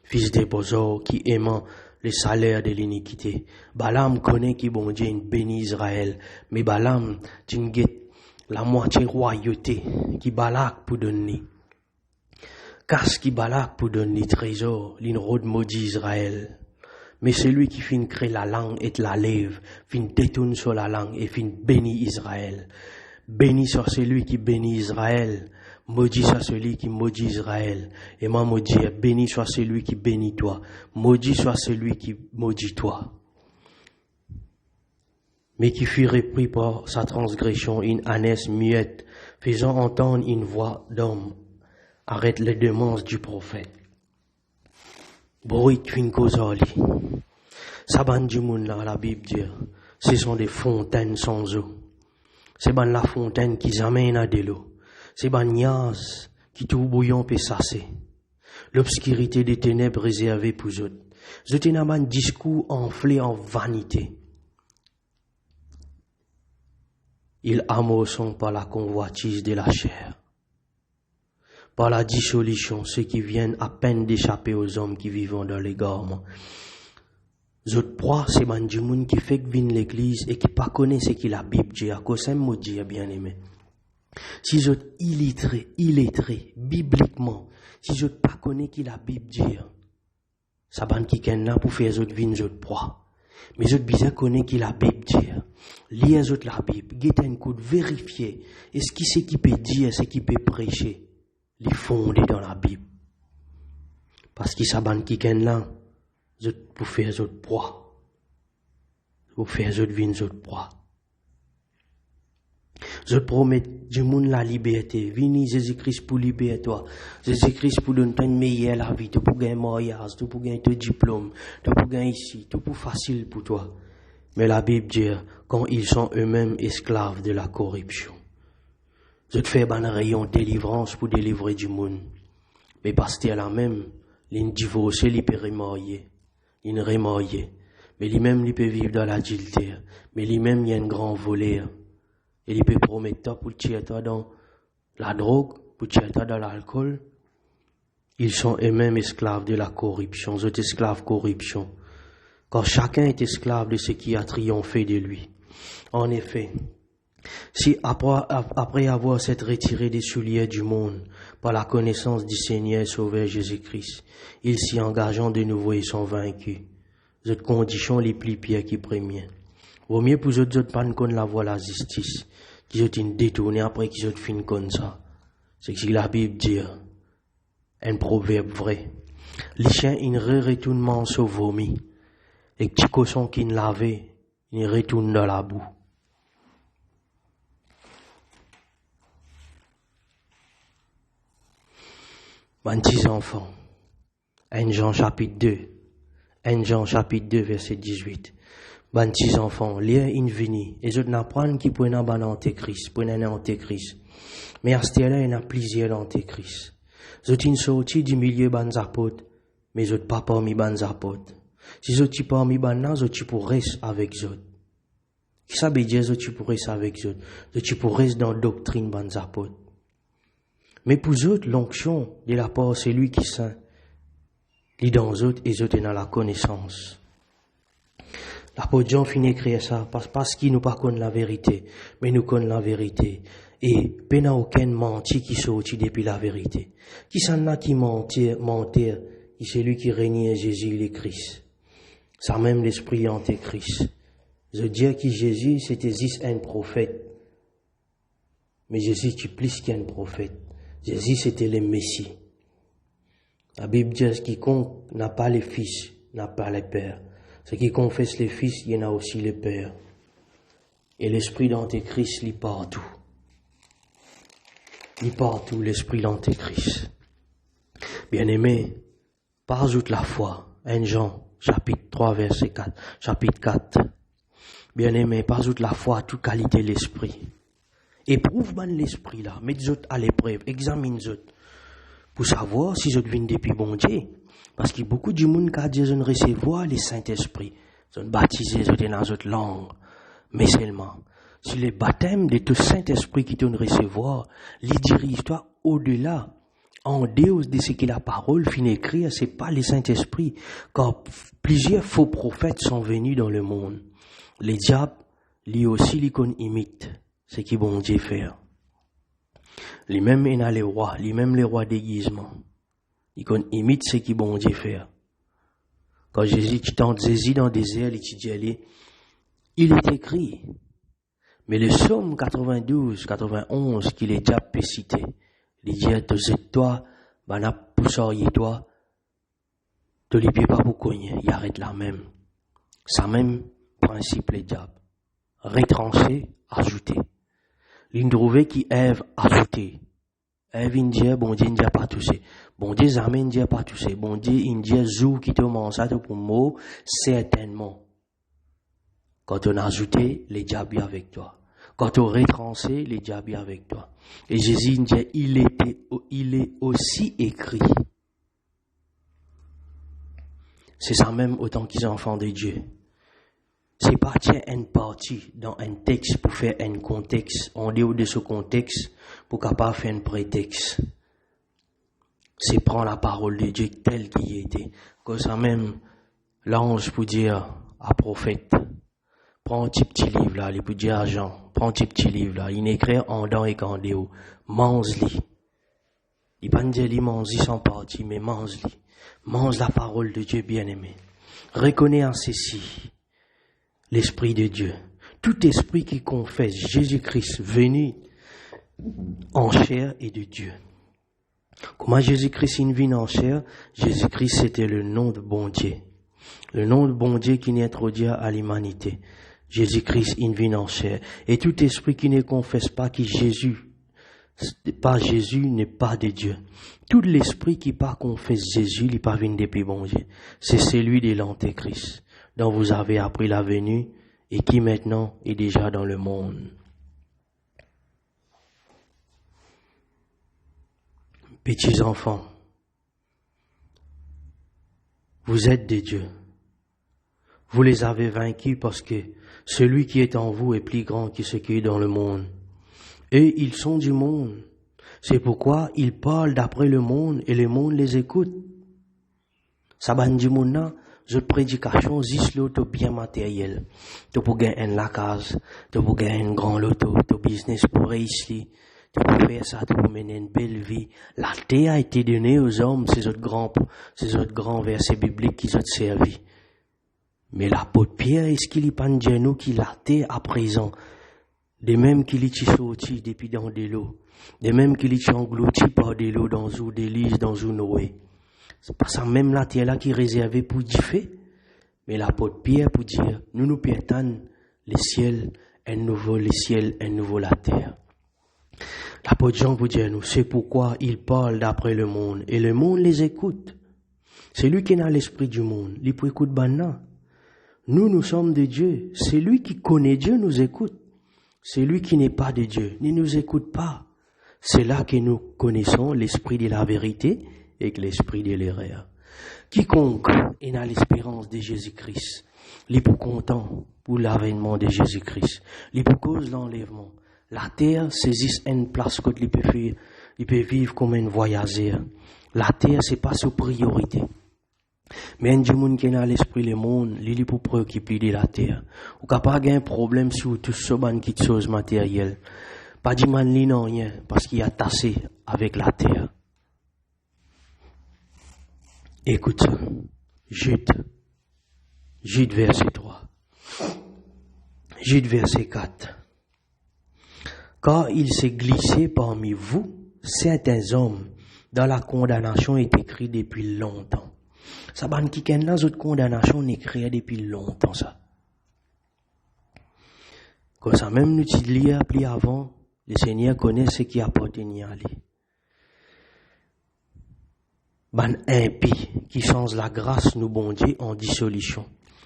fils des Bozor, qui aimant le salaire de l'iniquité. Balaam connaît qui bon Dieu bénit Israël, mais Balaam, tu n'guettes la moitié royauté qui Balak pour donner. Casse qui Balak pour donner trésor, l'inrode maudit Israël. Mais celui qui fin créer la langue et la lève, fin détourne sur la langue et fin bénit Israël. Béni soit celui qui bénit Israël. Maudit soit celui qui maudit Israël. Et moi maudit, béni soit celui qui bénit toi. Maudit soit celui qui maudit toi. Mais qui fut repris par sa transgression, une ânesse muette, faisant entendre une voix d'homme, arrête les demandes du prophète. Bruit fin causali. Saban du monde là, la Bible dit, ce sont des fontaines sans eau. C'est ban la fontaine qui amène à de l'eau. C'est ban niaz qui tout bouillon peut sasser. L'obscurité des ténèbres réservée pour eux. Zot n'a ban discours enflé en vanité. Ils amossent par la convoitise de la chair. Par la dissolution, ceux qui viennent à peine d'échapper aux hommes qui vivent dans l'égarement. Zot proie, c'est ban du monde qui fait que vient l'église et qui pas connaît ce que la Bible dit, à cause de mot dit, bien aimé. Si zot illettré, bibliquement, si zot pas connaît qui la Bible dit, ça ban qui ken là pour faire zot vin zot proie. Mais zot bien connaît qui la Bible dit. Lire zot la Bible, guetter un coup de vérifier, est-ce qui c'est qui peut dire, ce qui peut prêcher, les fondés dans la Bible. Parce que ça ban qui ken là, pour faire zot proie. Pour faire zot vin zot proie. Je promets du monde la liberté. Vini Jésus-Christ pour libérer toi. Jésus-Christ pour donner une meilleure la vie. Tout pour gagner mariage, tout pour gagner ton diplôme, tout pour gagner ici, tout pour facile pour toi. Mais la Bible dit, quand ils sont eux-mêmes esclaves de la corruption. Je te fais un rayon délivrance pour délivrer du monde. Mais parce que là même, il divorce, il peut remarier. Il remarier. Mais lui-même, il peut vivre dans l'adultère. Mais lui-même, il y a un grand voleur. Et il peut promettre pour tirer dans la drogue, pour tirer dans l'alcool. Ils sont eux-mêmes esclaves de la corruption. Ils sont esclaves de corruption. Quand chacun est esclave de ce qui a triomphé de lui. En effet, si après avoir s'être retiré des souliers du monde par la connaissance du Seigneur et Sauveur Jésus-Christ, ils s'y engageant de nouveau et sont vaincus. Cette condition les plus pires qui première. Vaut mieux pour eux pas qu'on la voie la justice, qu'ils ont une détournée après qu'ils ont fini comme ça. C'est que la Bible dit, un proverbe vrai. Les chiens, ils retournent au vomi. Et que les cochons qui ne lavaient, ils retournent dans la boue. Mes petits enfants, 1 Jean chapitre 2, 1 Jean chapitre 2 verset 18. Mes petits enfants, lire une vini, et je n'apprends qui peut n'avoir un antéchrist, peut n'avoir un antéchrist. Mais à ce temps-là, il y a plusieurs antéchrists. Je suis sorti du milieu des apôtres, mais je ne suis pas parmi les apôtres. Si je suis parmi les apôtres, je suis pour rester avec eux. Qui ça veut dire je suis pour rester avec eux? Je suis pour rester dans la doctrine des apôtres. Mais pour eux, l'onction de la part, c'est lui qui saint. Il est dans eux et eux dans la connaissance. L'apôtre Jean finit d'écrire ça parce qu'il nous pas connaît la vérité, mais nous connaît la vérité. Et il n'y a aucun menti qui sortit depuis la vérité. Qui s'en a qui mentir, c'est lui qui régnait Jésus le Christ. Ça même l'esprit antéchrist. Je dis que Jésus c'était juste un prophète. Mais Jésus est plus qu'un prophète. Jésus c'était le Messie. La Bible dit que quiconque n'a pas les fils, n'a pas les pères. Ce qui confesse les fils, il y en a aussi les pères. Et l'esprit d'antéchrist lit partout. Lit partout l'esprit d'antéchrist. Bien-aimé, par toute la foi, 1 Jean, chapitre 3, verset 4, chapitre 4. Bien-aimé, par toute la foi, toute qualité de l'esprit. Éprouve ban l'esprit là, mettez-vous à l'épreuve, examine-vous. Pour savoir si je viens depuis bon Dieu. Parce qu'il y a beaucoup de monde qui a dit, je ne recevoir le Saint-Esprit. Je ne baptiser, je dans notre langue. Mais seulement, si le baptême de tout Saint-Esprit qui te recevoir, il dirige toi au-delà En dehors de ce que la parole finit écrire, c'est pas le Saint-Esprit. Car plusieurs faux prophètes sont venus dans le monde. Les diables, lui aussi, ils imitent ce que bon Dieu fait. Lui-même, il a les rois, lui-même les rois déguisement. Ils imitent ce que bon Dieu fait. Quand Jésus, tu tentes Jésus dans le désert, il est écrit. Mais le psaume 92, 91, qu'il est déjà cité, il dit, toi, bana poussorier toi, te les pieds pas pour cogner, il arrête là même. Ça même principe les diables. Retrancher, ajouter. L'une trouvé qui Ève ajouter. Ève India, bon Dieu n'a pas touché. Bon Dieu jamais India pas touché. Bon Dieu India zou qui te mange ça pour mot, certainement. Quand on a ajouté, les diables avec toi. Quand on retranché, les diables avec toi. Et Jésus dit, il est aussi écrit. C'est ça même autant qu'ils sont enfants de Dieu. C'est pas tiens une partie dans un texte pour faire un contexte. En dehors de ce contexte, pour capable faire un prétexte. C'est prendre la parole de Dieu telle qu'il était. Comme ça même, l'ange pour dire à prophète, prends un petit livre là, il peut dire à Jean, prends un petit livre là, il écrit en dents et en dehors, mange-li. Il ne pas dire li mange sans partie, mais mange-li. Mange la parole de Dieu bien-aimé. Reconnais en ceci l'Esprit de Dieu. Tout esprit qui confesse Jésus-Christ venu en chair et de Dieu. Comment Jésus-Christ est venu en chair? Jésus-Christ c'était le nom de bon Dieu. Le nom de bon Dieu qui n'est introduit à l'humanité. Jésus-Christ est venu en chair. Et tout esprit qui ne confesse pas que Jésus n'est pas de Dieu. Tout l'esprit qui pas confesse Jésus, il n'est pas venu depuis bon Dieu. C'est celui de l'Antéchrist, dont vous avez appris la venue et qui maintenant est déjà dans le monde. Petits enfants, vous êtes des dieux. Vous les avez vaincus parce que celui qui est en vous est plus grand que ce qui est dans le monde. Et ils sont du monde. C'est pourquoi ils parlent d'après le monde et le monde les écoute. Ça ban du monde là, votre prédication zis l'auto bien matériel. Tu peux gagner un lacage, tu peux gagner un grand loto, tu business pour réussir. Tu peux faire ça, tu peux mener une belle vie. La terre a été donnée aux hommes, ces autres grands versets bibliques qui ont servi. Mais l'apôtre Pierre, est-ce qu'il y a pas de nous qui la terre à présent? De même qu'il est sorti depuis dans de l'eau. De même qu'il est englouti par de l'eau dans une délice, dans une Noé. C'est pas ça même la terre là qui est réservée pour du fait. Mais l'apôtre Pierre pour dire, nous piétons les ciels, un nouveau les ciels, un nouveau la terre. L'apôtre Jean vous dit, nous, c'est pourquoi il parle d'après le monde, et le monde les écoute. C'est lui qui est dans l'esprit du monde, il peut écouter maintenant. Nous sommes de Dieu. C'est lui qui connaît Dieu nous écoute. C'est lui qui n'est pas de Dieu, ne nous écoute pas. C'est là que nous connaissons l'esprit de la vérité et l'esprit de l'erreur. Quiconque est dans l'espérance de Jésus-Christ, il est pour content pour l'avènement de Jésus-Christ, il est pour cause de l'enlèvement. La terre saisit une place que il peut vivre comme un voyageur. La terre, c'est pas sa priorité. Mais un du monde qui est dans l'esprit le monde, il est pour préoccuper de la terre. Ou capable un problème sur tout ce ban qui chose matérielle. Pas du man li non rien, parce qu'il a tassé avec la terre. Écoute ça. Jude verset 3. Jude verset 4. Car il s'est glissé parmi vous, certains hommes, dont la condamnation est écrite depuis longtemps. Ça ban qui ken là autres condamnation est créée depuis longtemps ça. Comme ça même nous lire plus avant, le Seigneur connaît ce qui appartient à lui. Ban impie qui change la grâce nous bon Dieu en dissolution.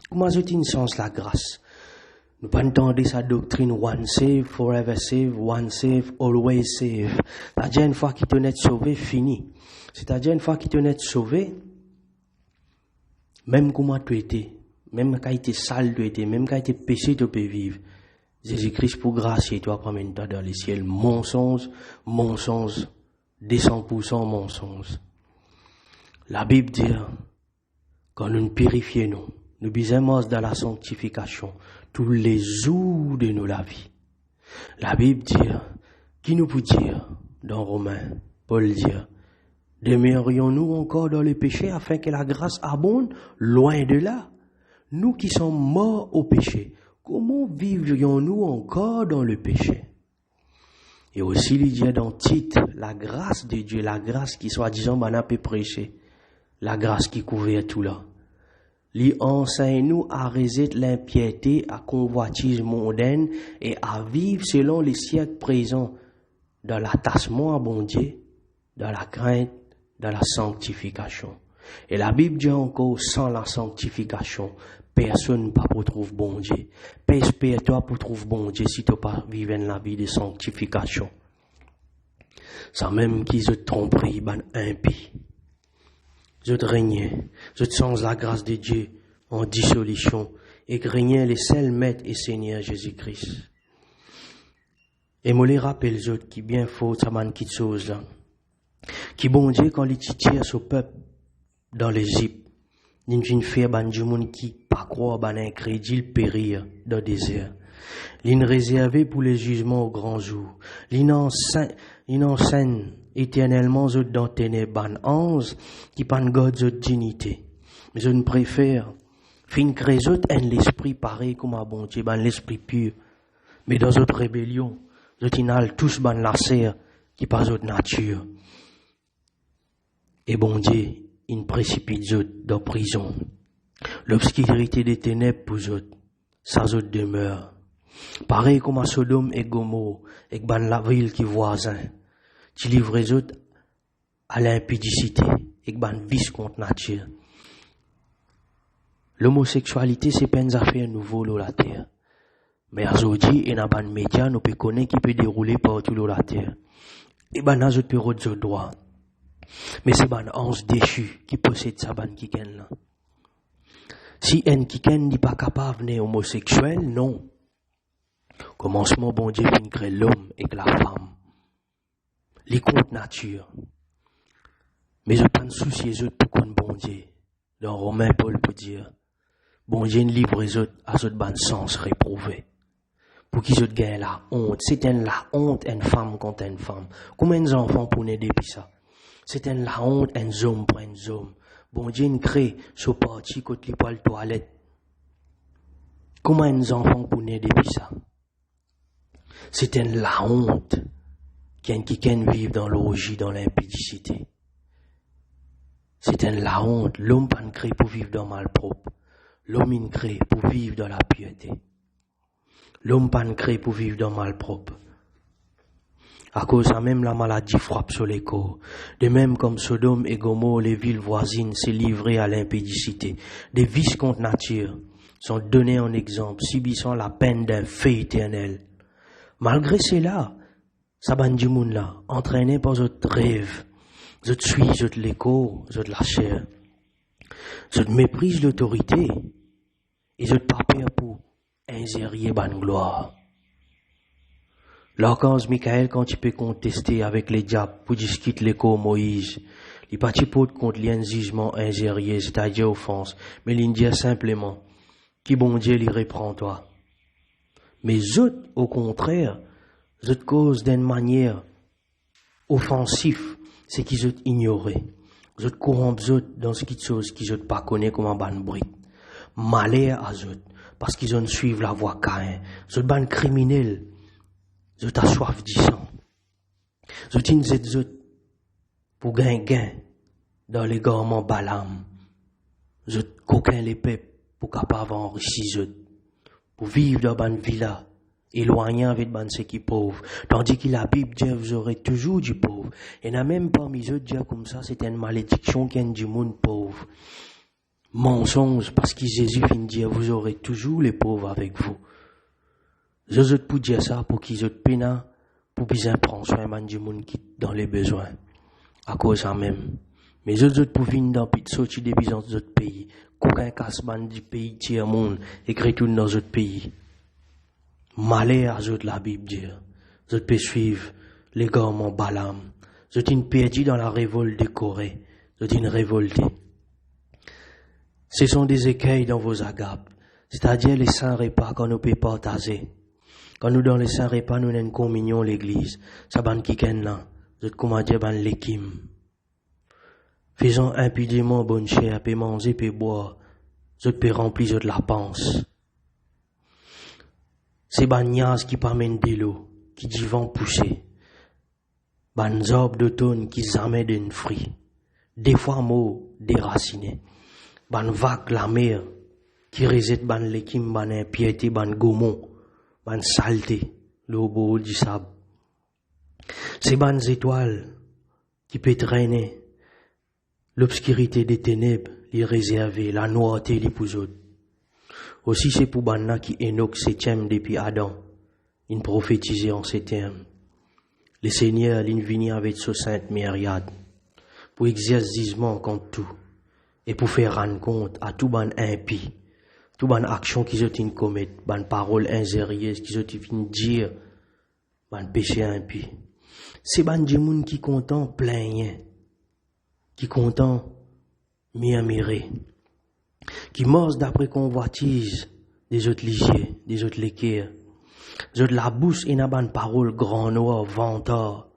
Comment est-il change la grâce? Nous pas entendre sa doctrine one save, forever save, one save, always save. C'est-à-dire une fois qu'il te net sauvé, fini. C'est-à-dire une fois qu'il te net sauvé, même comment tu étais, même quand tu étais sale tu étais, même quand tu étais péché tu peux vivre. Jésus-Christ pour grâce et toi promène-toi dans les ciels. Mensonge, des 100% mensonges. La Bible dit, quand nous purifions, nous bisons dans la sanctification tous les jours de nos la vie. La Bible dit, qui nous peut dire, dans Romains, Paul dit, demeurions-nous encore dans le péché afin que la grâce abonde? Loin de là. Nous qui sommes morts au péché, comment vivrions-nous encore dans le péché? Et aussi, il dit dans Tite, la grâce de Dieu, la grâce qui soi-disant m'en a pu prêcher, la grâce qui couvrait tout là. Il enseigne-nous à résister l'impiété, à convoitise mondaine et à vivre selon les siècles présents dans l'attachement à bon Dieu, dans la crainte, dans la sanctification. Et la Bible dit encore, sans la sanctification, personne ne peut trouver bon Dieu. Espère-toi pour trouver bon Dieu si tu n'as pas vécu la vie de sanctification. Ça même qui se tromperie, ben impie. Je te règne, je te sens la grâce de Dieu en dissolution et que règne les seuls maîtres et Seigneur Jésus-Christ. Et moi les rappelle les autres qui bien faux, ça m'a qui chose là. Qui bon Dieu quand il tire son peuple dans l'Égypte, d'une fait ban du monde qui pas croire ban incrédule périr dans le désert. L'in réservé pour les jugements au grand jour. L'in enseigne éternellement zot dans ténèbres ban ange qui pan God zot dignité. Mais je ne préfère fin créer zot en l'esprit pareil comme un bon Dieu ban l'esprit pur. Mais dans notre rébellion, zot inal tous ban la serre qui pas zot nature. Et bon Dieu, il précipite zot dans prison. L'obscurité des ténèbres pour zot, ça zot demeure. Pareil comme à Sodome et Gomorrhe, et ban la ville qui voisin. Tu livres les autres à l'impudicité et ban vice contre nature. L'homosexualité, c'est pas une affaire nouveau sur la terre. Mais aujourd'hui, et dans ban média, nous peut connaître qui peut dérouler partout sur la terre. Et ban a autres périodes de droit. Mais c'est ban ange déchu qui possède sa ban kiken là. Si un kiken n'est pas capable de venir homosexuel, non. Commencement, bon Dieu, fin crée l'homme et la femme. Les contre nature. Mais je prends souci les autres pour qu'on bon Dieu. Dans Romain, Paul peut dire, bon Dieu ne livre les autres à ce ban sens réprouvé. Pour qu'ils autres gagnent la honte. C'est la honte, une femme contre une femme. Combien d'enfants pour aider depuis ça? C'est la honte, un homme pour un homme. Bon Dieu ne crée ce parti côté les poils toilette. Comment d'enfants pour aider depuis ça? C'est la honte. Qui vivent dans l'orgie, dans l'impudicité. C'est la honte. L'homme pas créé pour vivre dans le malpropre. L'homme est créé pour vivre dans la piété. L'homme pas créé pour vivre dans le malpropre. À cause de même la maladie frappe sur les corps. De même comme Sodome et Gomorrhe, les villes voisines s'est livrées à l'impudicité. Des vices contre nature sont donnés en exemple, subissant la peine d'un feu éternel. Malgré cela, ça ban du monde là, entraîné par votre rêve, votre suit, votre l'écho, votre la chair, votre méprise l'autorité, et votre pas peur pour ingérer ban gloire. L'archange Michael, quand il peut contester avec les diables pour discuter l'écho Moïse, il pas contre l'un jugement ingérié, c'est-à-dire offense, mais il dit simplement, qui bon Dieu lui reprend toi. Mais autres, au contraire, cette cause d'une manière offensive, c'est qu'ils ont ignoré. Ils ont corrompu dans ce qui chose qu'ils ont pas connu comme un ban brut. Malheur à eux, parce qu'ils ont suivi la voie Caïn. Ils ont ban criminel. Ils ont soif du sang. Ils ont une pour gain dans les garments Balaam. Ils ont coquin les peuples pour capable enrichir eux. Pour vivre dans ban villa. Éloigné avec ceux qui pauvres. Tandis que la Bible dit, vous aurez toujours du pauvre. Et n'a même parmi eux dire comme ça, c'est une malédiction qu'il y a du monde pauvre. Mensonge, parce que Jésus finit de dire, vous aurez toujours les pauvres avec vous. Je autres pour dire ça, pour qu'ils aient peine, pour qu'ils prennent soin du monde qui dans les besoins. À cause de même. Mais eux autres pour venir dans le sortir des besoins d'autres pays. Qu'aucun casse-ban du pays tiers monde, écrit tout dans d'autres pays. Malheur à eux de la Bible dit. Vous pouvez suivre les garments Balaam. Vous êtes perdu dans la révolte de Corée. Vous êtes révolté. Ce sont des écueils dans vos agapes. C'est-à-dire les saints repas qu'on nous peut partager. Quand nous dans les saints repas, nous avons une communion l'église. Ça ban qui ken là. Vous êtes comment dire ban l'ékim. Faisons impudemment bonne chair, puis manger, puis boire. Vous êtes remplir de la panse. C'est ban niaz qui pamène de l'eau, qui dit vent pousser. Ban zorb d'automne qui jamais d'un fruit. Des fois mots déracinés. Ban vague la mer qui réside ban l'ékim, ban impiété, ban gaumont, ban saleté, l'eau beau du sable. C'est ban étoiles qui peut traîner. L'obscurité des ténèbres, les réserver, la noirté, les pouzotes. Aussi c'est pour banna qui Enoch septième depuis Adam, il prophétisait en ces termes. Le Seigneur venu avec sa sainte myriade, pour exercissement contre tout, et pour faire rendre compte à tout ban impie, tout ban action qu'ils ont commettre, ban parole insérieuse qu'ils ont dire, ban péché impie. C'est ban des gens qui content plein, qui content murmurer, qui mordent d'après convoitise des autres ligiers, des autres léquires. Des autres la bouche et n'a ban parole grand noir, vantard.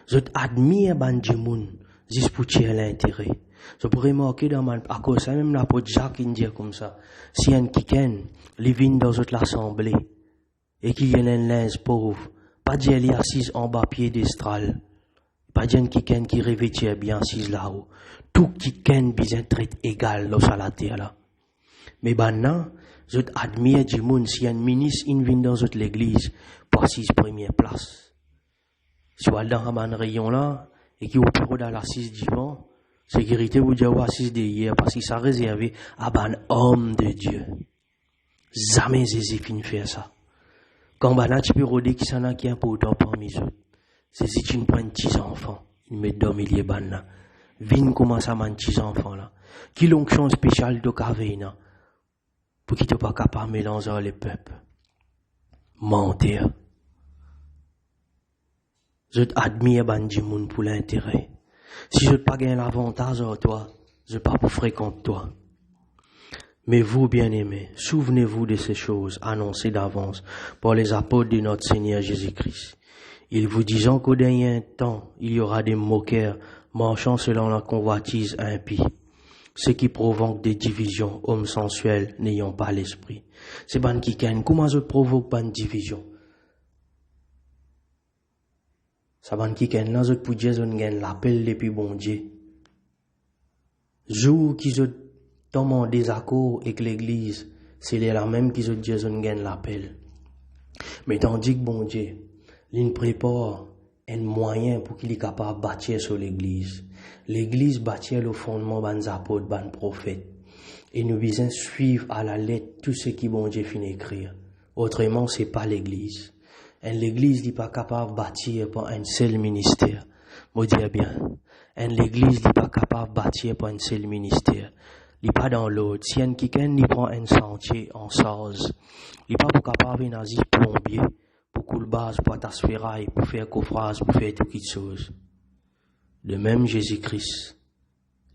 Des autres admirent ban des gens, juste pour tirer l'intérêt. Je pourrais marquer dans ma, à cause ça même l'apôtre Jacques qui dit comme ça. Si un kiken, les vins dans l'assemblée, et qu'il y a un linge pauvre, pas dire les assise en bas piédestal, pas dire un kiken qui revêtit bien assise là-haut. Tout kiken bien traite égal dans la terre là. Mais maintenant, je admire du monde si un ministre vient dans l'église pour assise première place. Soit dans un rayon là, et qui opère dans l'assise divan, sécurité vous dire assise de hier parce qu'il s'est réservé à un homme de Dieu. Jamais Jésus finit faire ça. Quand bana tu peux rôder qui s'en a qui est important parmi eux. C'est si tu ne prends un petit enfant, il met dans milieu banna. Vine commence à man petit enfant là. Qui l'onction spéciale de Kavena pour qu'il ne soit pas capable de mélanger les peuples. Mentir. Je t'admire bandi moun pour l'intérêt. Si je ne pas gagner l'avantage en toi, je ne pas pour fréquenter toi. Mais vous, bien-aimés, souvenez-vous de ces choses annoncées d'avance par les apôtres de notre Seigneur Jésus-Christ. Ils vous disant qu'au dernier temps, il y aura des moqueurs marchant selon la convoitise impie. Ce qui provoque des divisions, hommes sensuels n'ayant pas l'esprit. C'est ban qui ken, comment je provoque ban division? Ça ban qui ken, là je pour dire je gagne l'appel depuis bon Dieu. Jour qui je tombe en désaccord avec l'église, c'est la même qui je dis je gagne l'appel. Mais tandis que bon Dieu, il prépare un moyen pour qu'il est capable de bâtir sur l'église. L'église bâtit le fondement des apôtres, des prophètes. Et nous devons suivre à la lettre tout ce qui bon Dieu finit d'écrire. Autrement, c'est pas l'église. Et l'église n'est pas capable de bâtir par un seul ministère. Moi, dis bien. Et l'église n'est pas capable de bâtir par un seul ministère. Il n'est pas dans l'autre. Si un quelqu'un prend un sentier en saz, il n'est pas capable de faire plombier, pour couler base, pour tasféraille, pour faire coffrage, pour faire toutes les choses. De même Jésus-Christ,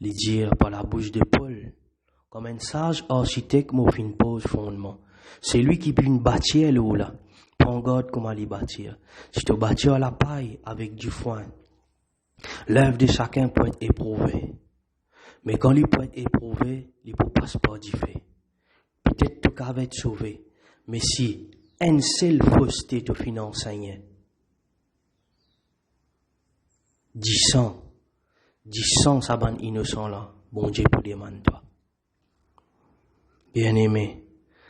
les dire par la bouche de Paul, comme un sage architecte m'a fait une pose fondement. C'est lui qui peut bâtir le haut là. Prends garde comment les bâtir. Si tu bâtis à la paille avec du foin, l'œuvre de chacun peut être éprouvée. Mais quand il peut être éprouvé, il ne peut pas se fait. Peut-être que tu vas être sauvé. Mais si une seule fausseté te finance, 10 ans, ça ban innocent là, bon Dieu pour demander toi. Bien-aimé,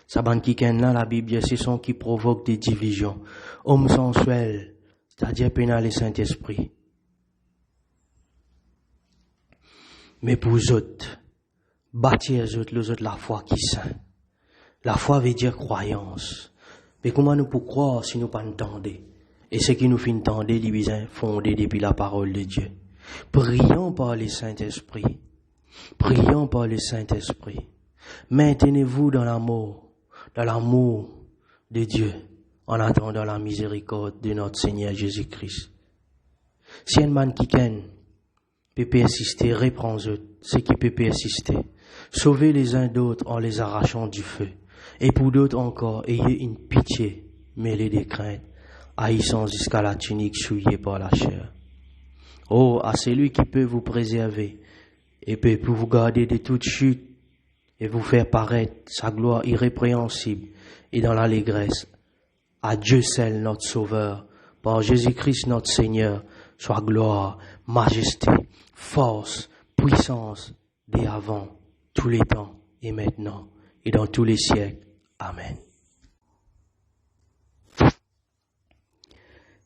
ça ban qui ken là, la Bible, c'est son qui provoque des divisions. Homme sensuel, c'est-à-dire pénal et Saint-Esprit. Mais pour eux autres, bâtir les autres la foi qui saint. La foi veut dire croyance. Mais comment nous pouvons croire si nous ne pas entendre? Et ce qui nous fait entendre, il est fondé depuis la parole de Dieu. Prions par le Saint-Esprit. Prions par le Saint-Esprit. Maintenez-vous dans l'amour de Dieu, en attendant la miséricorde de notre Seigneur Jésus-Christ. Si un man qui ken peut persister, reprends-eux, ce qui peut persister. Sauvez les uns d'autres en les arrachant du feu. Et pour d'autres encore, ayez une pitié mêlée des craintes, haïssant jusqu'à la tunique souillée par la chair. Oh, à celui qui peut vous préserver et peut vous garder de toute chute et vous faire paraître sa gloire irrépréhensible et dans l'allégresse. À Dieu seul notre Sauveur, par Jésus-Christ notre Seigneur, soit gloire, majesté, force, puissance, dès avant, tous les temps et maintenant et dans tous les siècles. Amen.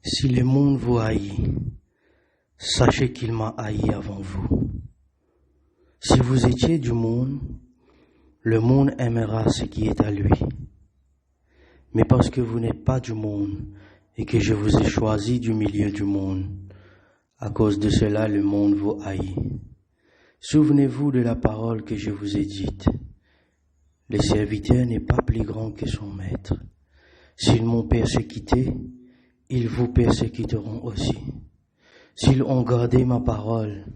Si le monde vous haït, sachez qu'il m'a haï avant vous. Si vous étiez du monde, le monde aimera ce qui est à lui. Mais parce que vous n'êtes pas du monde et que je vous ai choisi du milieu du monde, à cause de cela le monde vous haït. Souvenez-vous de la parole que je vous ai dite. Le serviteur n'est pas plus grand que son maître. S'ils m'ont persécuté, ils vous persécuteront aussi. S'ils ont gardé ma parole,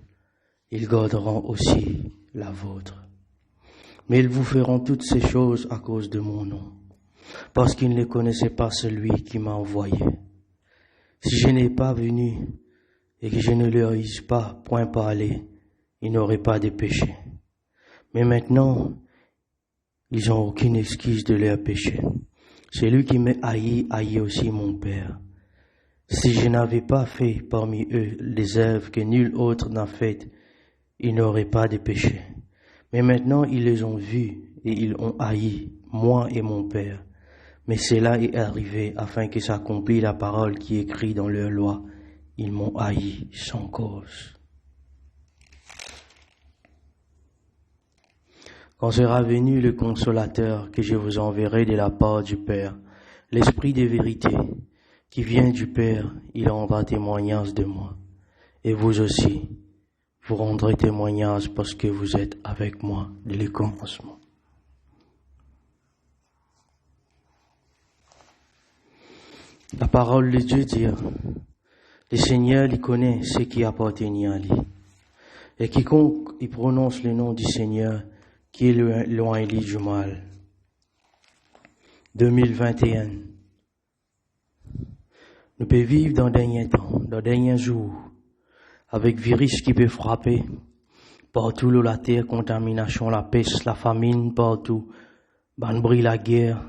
ils garderont aussi la vôtre. Mais ils vous feront toutes ces choses à cause de mon nom, parce qu'ils ne connaissaient pas celui qui m'a envoyé. Si je n'ai pas venu et que je ne leur eusse pas point parlé, ils n'auraient pas de péché. Mais maintenant, ils n'ont aucune excuse de leur péché. Celui qui m'a haït aussi mon Père. Si je n'avais pas fait parmi eux les œuvres que nul autre n'a faites, ils n'auraient pas de péché. Mais maintenant, ils les ont vus et ils ont haï, moi et mon Père. Mais cela est arrivé afin que s'accomplisse la parole qui est écrite dans leur loi. Ils m'ont haï sans cause. Quand sera venu le consolateur que je vous enverrai de la part du Père, l'Esprit de vérité, qui vient du Père, il rendra témoignage de moi. Et vous aussi, vous rendrez témoignage parce que vous êtes avec moi dès le commencement. La parole de Dieu dit, le Seigneur lui connaît ce qui appartient à lui. Et quiconque y prononce le nom du Seigneur, qui est loin du mal. 2021. Nous pouvons vivre dans derniers temps, dans derniers jours, avec virus qui peut frapper partout sur la terre, contamination, la peste, la famine partout, banbri la guerre,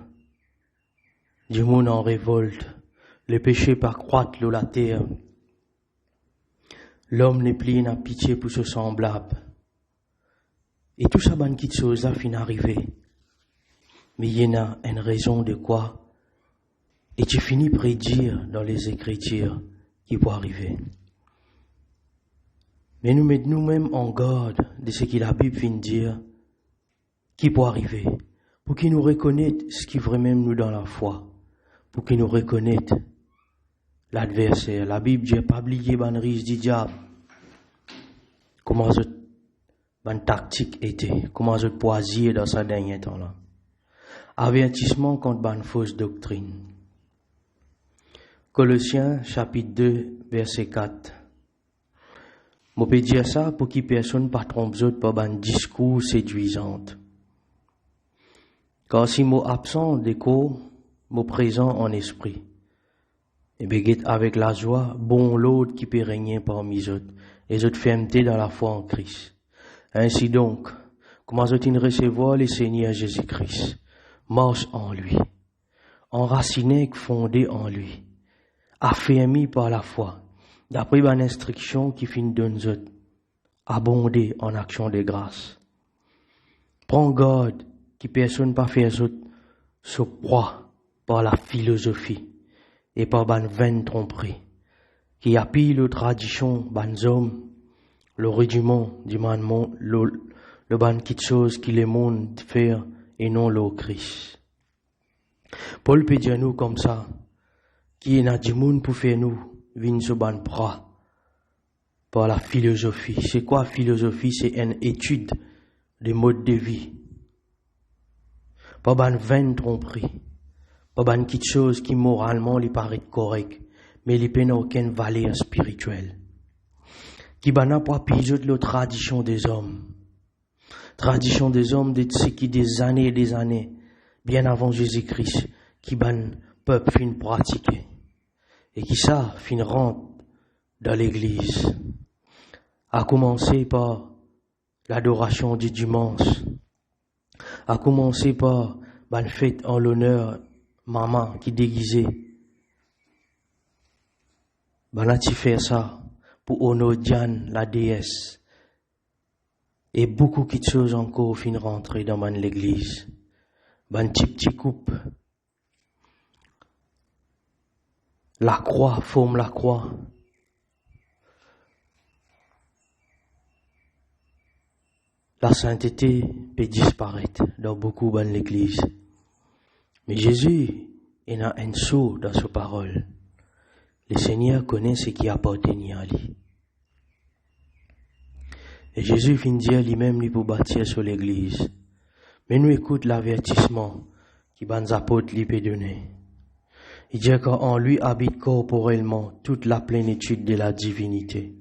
du monde en révolte, le péché par croître sur la terre. L'homme n'est plus n'a pitié pour ce semblable. Et tout ça, ban qui chose a fin arrivé. Mais il y en a une raison de quoi. Et tu finis prédire dans les Écritures qui vont arriver. Mais nous mettons nous-mêmes en garde de ce que la Bible vient dire qui peut arriver. Pour qu'ils nous reconnaissent ce qui vraiment nous dans la foi. Pour qu'ils nous reconnaissent l'adversaire. La Bible dit pas oublier ban risque du diable. Comment cette ban tactique était. Comment cette poisier dans ce dernier temps-là. Avertissement contre ban fausse doctrine. Colossiens chapitre 2 verset 4. Je peux dire ça pour que personne ne trompe d'autres par un discours séduisant. Car si mot absent d'écho, mot présent en esprit. Et bien, avec la joie, bon l'autre qui peut régner parmi eux, et autres fermeté dans la foi en Christ. Ainsi donc, comment vous recevoir le Seigneur Jésus-Christ, marche en lui, enraciné, fondé en lui, affermi par la foi, d'après une instruction qui finit de nous abonder en action de grâce. Prends garde que personne pas faire se proie par la philosophie et par une vaine tromperie, qui appuie les traditions des hommes, le rudiment du mandement, le ban qui chose qui les monde faire et non le Christ. Paul peut dire nous comme ça, qui est du monde pour faire nous, vin ce ban bras par la philosophie. C'est quoi philosophie? C'est une étude des modes de vie. Pas ban vaine tromperie. Pas ban quelque chose qui moralement lui paraît correct, mais il n'a aucune valeur spirituelle. qui n'a pas pigé la tradition des hommes. Tradition des hommes de ce qui des années et des années, bien avant Jésus-Christ, qui ban peuple fin pratiquer. Et qui ça fin rentre dans l'église. A commencer par l'adoration du dimanche. A commencer par ban fête en l'honneur maman qui déguisée. Ben a fait ça pour honorer Diane, la déesse. Et beaucoup de choses encore fin rentrer dans l'église. Ben petit coupe. La croix forme la croix. La sainteté peut disparaître dans beaucoup de l'église. Mais Jésus, il a un sceau dans sa parole. Le Seigneur connaît ce qui appartient à lui. Et Jésus finit dire lui-même lui pour bâtir sur l'église. Mais nous écoute l'avertissement qui les apôtres lui peut donner. Il dit qu'en lui habite corporellement toute la plénitude de la divinité.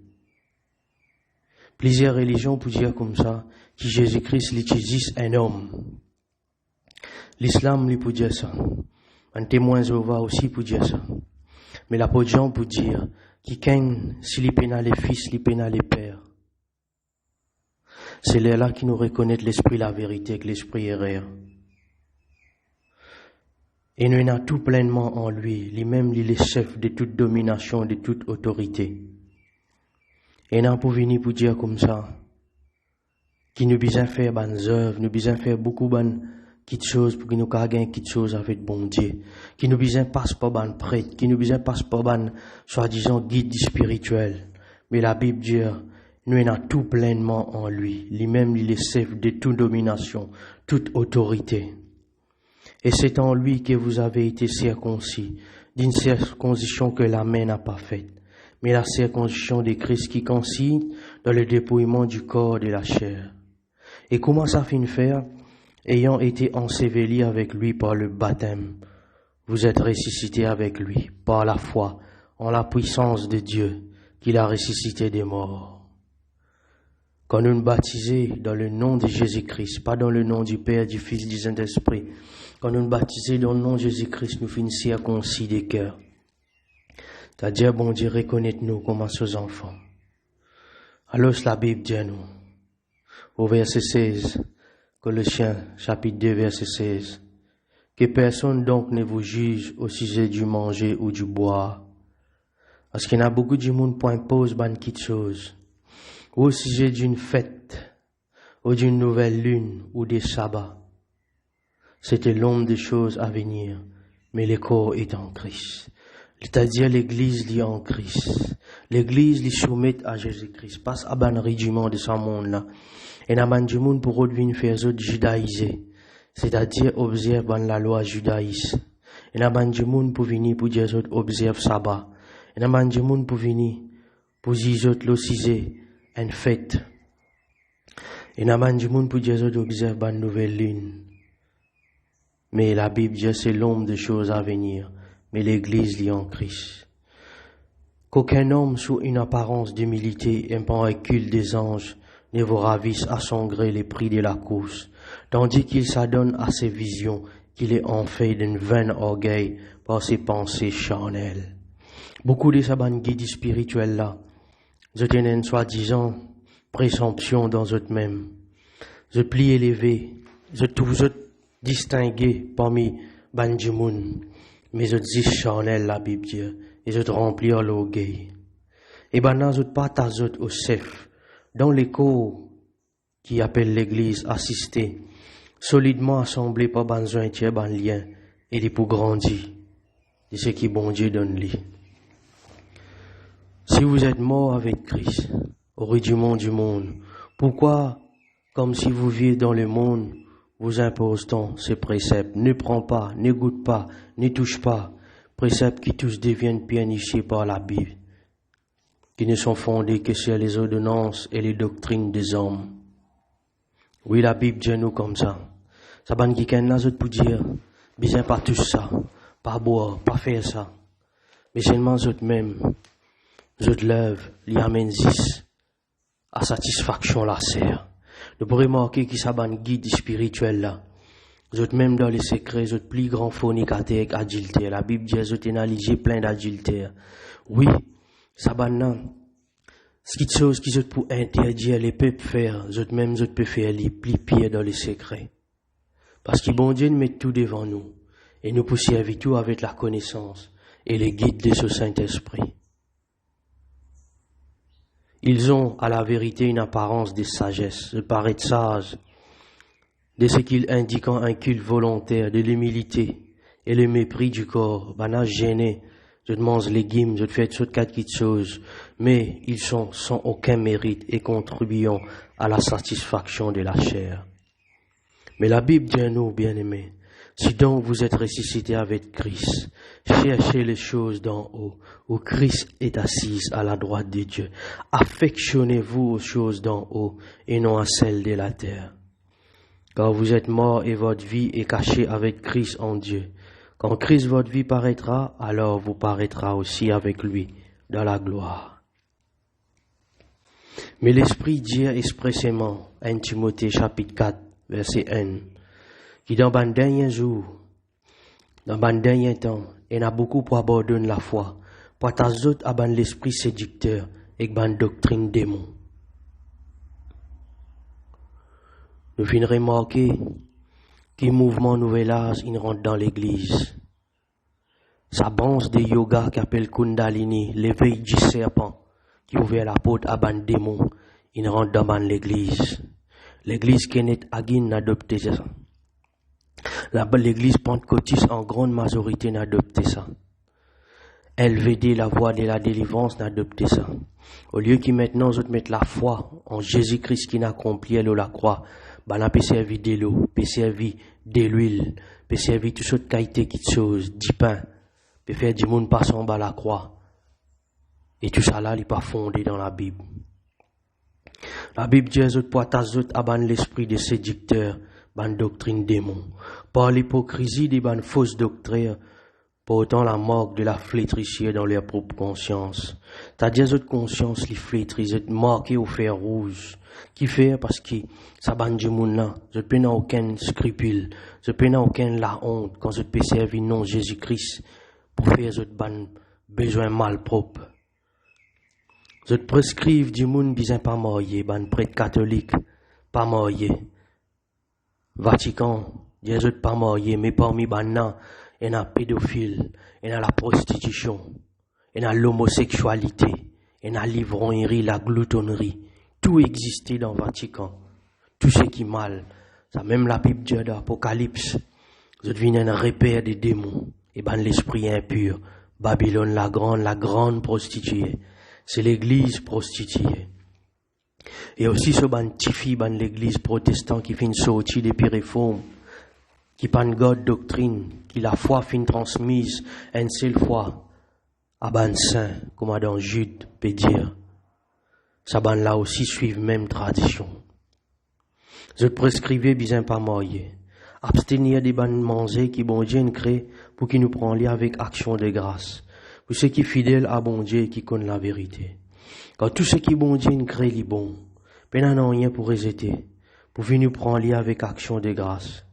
Plusieurs religions pour dire comme ça, que Jésus-Christ utilise un homme. L'islam lui pour dire ça. Un témoin Jéhovah aussi pour dire ça. Mais l'apôtre Jean pour dire, quiconque s'il pénal les fils, il pénal les pères. C'est là qui nous reconnaît l'esprit, la vérité, que l'esprit est réel. Et nous avons tout pleinement en lui, lui-même, il est chef de toute domination, de toute autorité. Et nous pour venir pour dire comme ça, qui nous besoin faire bonnes œuvres, nous besoin faire beaucoup bonnes choses pour que nous gagnions quelque chose avec bon Dieu, qui nous besoin passe pas bonnes prêtres, qui nous besoin passe pas bonnes, soi-disant guides spirituels. Mais la Bible dit, nous avons tout pleinement en lui, lui-même, il est chef de toute domination, toute autorité. Et c'est en lui que vous avez été circoncis, d'une circoncision que la main n'a pas faite, mais la circoncision de Christ qui consiste dans le dépouillement du corps de la chair. Et comment ça finit faire? Ayant été ensevelis avec lui par le baptême, vous êtes ressuscités avec lui par la foi en la puissance de Dieu qui l'a ressuscité des morts. Quand nous nous baptisons dans le nom de Jésus-Christ, pas dans le nom du Père, du Fils, du Saint-Esprit, quand nous nous baptisons dans le nom de Jésus-Christ, nous finissons circoncis des cœurs. C'est-à-dire, bon Dieu, reconnaître-nous comme ses enfants. Alors, la Bible dit à nous, au verset 16, Colossiens, chapitre 2, verset 16, que personne donc ne vous juge au sujet du manger ou du boire. Parce qu'il y a beaucoup de monde qui impose beaucoup de choses. Ou au sujet d'une fête, ou d'une nouvelle lune, ou des sabbats. C'était l'ombre des choses à venir, mais le corps est en Christ. C'est-à-dire l'église est en Christ. L'église est soumise à Jésus-Christ. Passe à ban régiment de ce monde-là. Et n'a ban du monde pour revenir faire autres judaïser. C'est-à-dire observer la loi judaïste. Et n'a ban du monde pour venir pour dire autres observe sabbat. Et n'a ban du monde pour venir pour dire autres l'occisier une fête. Et n'a ban du monde pour dire autres observe une nouvelle lune. Mais la Bible dit c'est l'ombre des choses à venir. Mais l'église lit en Christ. Qu'aucun homme sous une apparence d'humilité et un recul des anges ne vous ravisse à son gré les prix de la course, tandis qu'il s'adonne à ses visions, qu'il est en fait d'un vain orgueil par ses pensées charnelles. Beaucoup de ces guides spirituels là, je tenais une soi-disant présomption dans eux-mêmes. Je plie élevé, je trouve distingué parmi ban du monde. Mais je dis charnel la Bible dit, et je te remplir l'orgueil. Et ben, je pas ta au chef, dans l'écho qui appelle l'église assistée, solidement assemblée par ban un tiers ban lien, et les pour grandir, de ce qui bon Dieu donne lui. Si vous êtes mort avec Christ, au rudiment du monde, pourquoi, comme si vous viviez dans le monde, vous impose-t-on ces préceptes? Ne prends pas, ne goûte pas, ne touche pas. Préceptes qui tous deviennent planifiés par la Bible, qui ne sont fondés que sur les ordonnances et les doctrines des hommes. Oui, la Bible dit nous comme ça. Ça ban qui ken là, je peux dire, besoin pas tout ça, pas boire, pas faire ça. Mais seulement je même, je te lève, l'y amène 10, à satisfaction la serre. Nous pourrons remarquer qu'il s'abat un guide spirituel là. Vous êtes même dans les secrets, vous êtes plus grand fornicateur avec adultère. La Bible dit, vous êtes analysé plein d'adultère. Oui, ça banna. Ce qui est chose qui sont pour interdire les peuples faire, vous êtes même vous peut faire les plis pieds dans les secrets. Parce que bon Dieu nous met tout devant nous. Et nous pour servir tout avec la connaissance et les guides de ce Saint-Esprit. Ils ont à la vérité une apparence de sagesse, de paraître sage, de ce qu'ils indiquent un culte volontaire, de l'humilité et le mépris du corps. Bana gêné, je te mange légumes, je te fais toutes quatre choses, mais ils sont sans aucun mérite et contribuant à la satisfaction de la chair. Mais la Bible dit à nous, bien-aimés, si donc vous êtes ressuscités avec Christ, cherchez les choses d'en haut, où Christ est assis à la droite de Dieu. Affectionnez-vous aux choses d'en haut et non à celles de la terre. Car vous êtes morts et votre vie est cachée avec Christ en Dieu. Quand Christ votre vie paraîtra, alors vous paraîtra aussi avec lui dans la gloire. Mais l'Esprit dit expressément, 1 Timothée chapitre 4, verset 1, qui dans ban dernier jour, dans ban dernier temps, il y a beaucoup pour abandonner la foi, pour t'azout à ban l'esprit séducteur et ban doctrine démon. Nous finirons remarquer que mouvement nouvel âge, il rentre dans l'église. Sa branche de yoga qui appelle Kundalini, l'éveil du serpent, qui ouvre la porte à ban démon, il rentre dans l'église. L'église Kenneth Hagin n'a adopté ça. L'église pentecôtiste en grande majorité n'a adopté ça. LVD, la voie de la délivrance, n'a adopté ça. Au lieu qu'ils maintenant autres mettent la foi en Jésus-Christ qui n'a accompli la croix, ben on peut servir de l'eau, peut servir de l'huile, peut servir toutes sortes de qualités qui choses, du pain, peut faire du monde passer en bas la croix. Et tout ça là, il n'est pas fondé dans la Bible. La Bible dit aux autres pour abandonner l'esprit des séducteurs, ban doctrine démon. Par l'hypocrisie des ban fausses doctrines, portant la marque de la flétrissure dans leur propre conscience. C'est-à-dire autres conscience, les flétris, ils marqués au fer rouge. Qui fait parce que ça ban du monde là, je peux n'a aucun scrupule, je peux n'a aucun la honte quand je peux servir non Jésus-Christ pour faire ce ban besoin mal propre. Je te prescrive du monde disant pas marié, ban prêtre catholique, pas marié. Vatican, dis pas marié, mais parmi banna, il y a pédophile, il y a la prostitution, il y a l'homosexualité, il y a l'ivrognerie, la gloutonnerie. Tout existait dans le Vatican. Tout ce qui est mal. Ça même la Bible dit dans l'Apocalypse. Vous devenez un repère des démons. Et ben l'esprit impur. Babylone la grande prostituée. C'est l'église prostituée. Et aussi ce ban tifi, ban l'église protestante qui fait une sortie depuis réforme. Qui pan God doctrine. Qui la foi fin transmise une seule fois. À ban saint, comme dans Jude peut dire. Ça ban là aussi suivent même tradition. Je prescrivais bien pas marier. Abstenir des ban manger qui bon Dieu crée pour qu'il nous prend lien avec action de grâce. Pour ceux qui fidèles à bon Dieu et qui connaissent la vérité. Quand tout ce qui bon Dieu crée les bons, ben n'en rien pour résister, pour venir nous prendre lien avec action de grâce.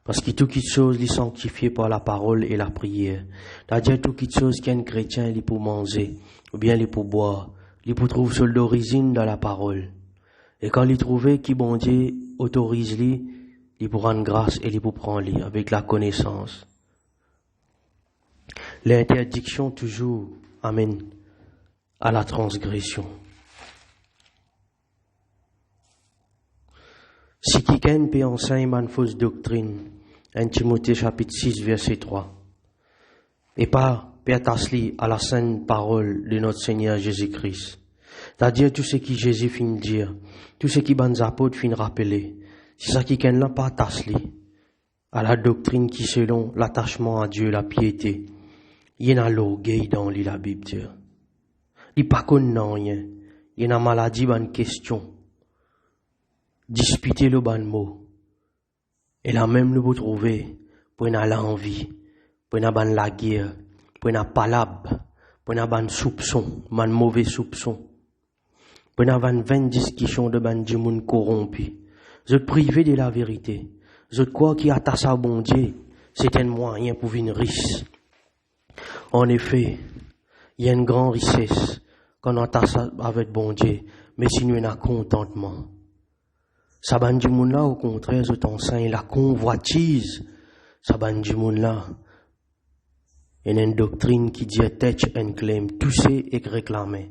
Parce que tout qui chose est sanctifié par la parole et la prière. C'est-à-dire tout qui chose qu'un chrétien il pour manger, ou bien il pour boire. Il peut trouver seul d'origine dans la parole. Et quand il trouve qui bon Dieu autorise lui, il peut rendre grâce et il peut prendre lui avec la connaissance. L'interdiction toujours amène à la transgression. Si quelqu'un peut enseigner une fausse doctrine, 1 Timothée chapitre 6 verset 3, et pas pertasli à la sainte parole de notre Seigneur Jésus-Christ. C'est-à-dire tout ce qui Jésus fin de dire, tout ce qui ban apôtres fin rappeler. C'est ça qui ken là pas tasli à la doctrine qui selon l'attachement à Dieu, la piété. Il y en a l'orgueil dans la Bible dire. Il pas connaît rien. Il y en a maladie ban question. Disputer le ban mot. Et là même nous vous trouver pour une l'envie, pour une ban la guerre, pour une palabre, pour une ban soupçon, ban mauvais soupçon. Pour avoir 20 discussions de ban du monde corrompu. Je te privé de la vérité. Je te crois qui attache à bon Dieu, c'est un moyen pour venir riche. En effet, il y a une grande richesse quand on attache avec bon Dieu, mais si nous avons contentement. Ça ban du monde là, au contraire, je t'enseigne la convoitise. Ça ban du monde là. Il y a une doctrine qui dit touch and claim, toucher et réclamer.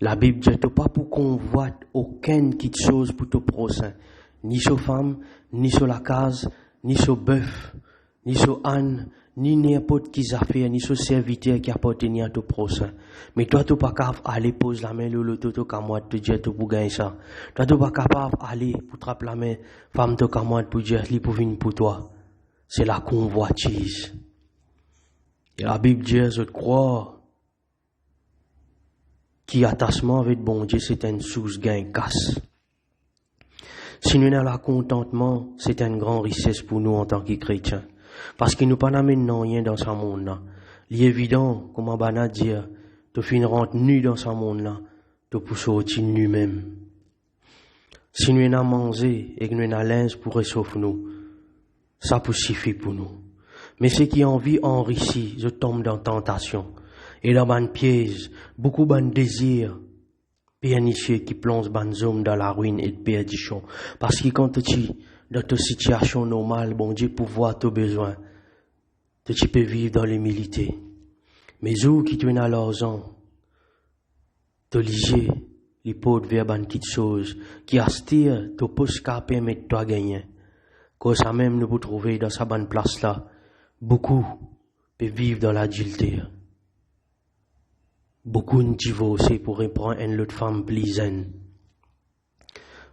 La Bible dit pas pour convoite aucune petite chose pour ton prochain, ni sur femme, ni sur la case, ni sur bœuf, ni sur âne, ni n'importe qui affaire, ni sur serviteur qui appartient à ton prochain. Mais toi, tu n'es pas capable d'aller poser la main le loto, tu as te dire pour gagner ça. Toi, tu n'es pas capable d'aller pour trapper la main, femme, tu as pour dire li pour venir pour toi. C'est la convoitise. Et la Bible dit, je crois, qui attachement avec bon Dieu, c'est une source gain casse. Si nous avons le contentement, c'est une grande richesse pour nous en tant que chrétiens. Parce qu'il nous pas n'amène rien dans ce monde-là. Il est évident, comme Abana dit, tu finis rentre nu dans ce monde-là, tu peux sortir nu même. Si nous avons mangé et que nous avons linge pour réchauffer nous, ça peut suffire pour nous. Mais ceux qui ont envie enrichis, je tombe dans tentation. Et dans un piège, beaucoup de désirs, pernicieux qui plongent les hommes dans la ruine et de perdition. Parce que quand tu es dans ta situation normale, bon Dieu, pour voir tes besoins, tu peux vivre dans l'humilité. Mais où qui tu es dans l'argent, tu liger les pauvres vers une petite chose, qui astire, tu peux pas permettre toi gagner. Quand ça même nous peut trouver dans sa bonne place là, beaucoup peuvent vivre dans l'adultère. Beaucoup ne divorcent pour reprendre une autre femme plaisante.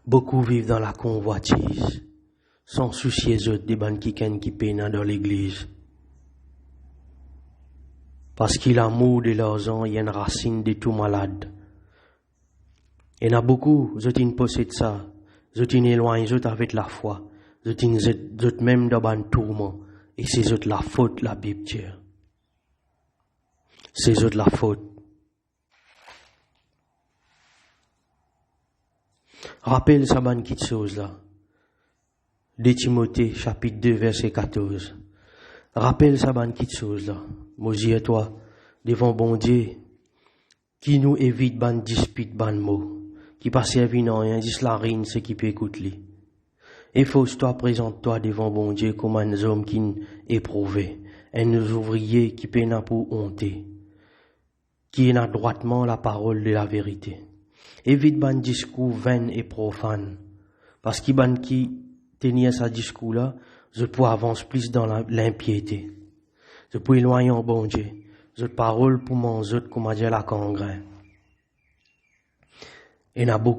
Beaucoup vivent dans la convoitise, sans soucier des banques qui peinent dans l'église. Parce qu'il l'amour de l'argent, il y a une racine de tout malade. Il y en a beaucoup, ils possèdent ça, ils éloignent avec la foi, ils même dans un tourment, et c'est la faute, la Bible dit. C'est la faute. Rappelle ça bonne petite chose là. De Timothée, chapitre 2, verset 14. Rappelle ça bonne petite chose là. Moi, et toi, devant bon Dieu, qui nous évite ban dispute, ban mots, qui pas servi non rien, dis la rine, ce qui peut écouter. Et toi présente-toi devant bon Dieu comme un homme qui est éprouvé, un ouvrier qui peine pour honter, qui est droitement la parole de la vérité. Évite ban discours vain et profane. Parce qu'il ban qui tenir sa discours là, je peux avancer plus dans l'impiété. Je peux éloigner en bon Dieu. Je parole pour mon zot comme a dit la congrès. Et il y a beaucoup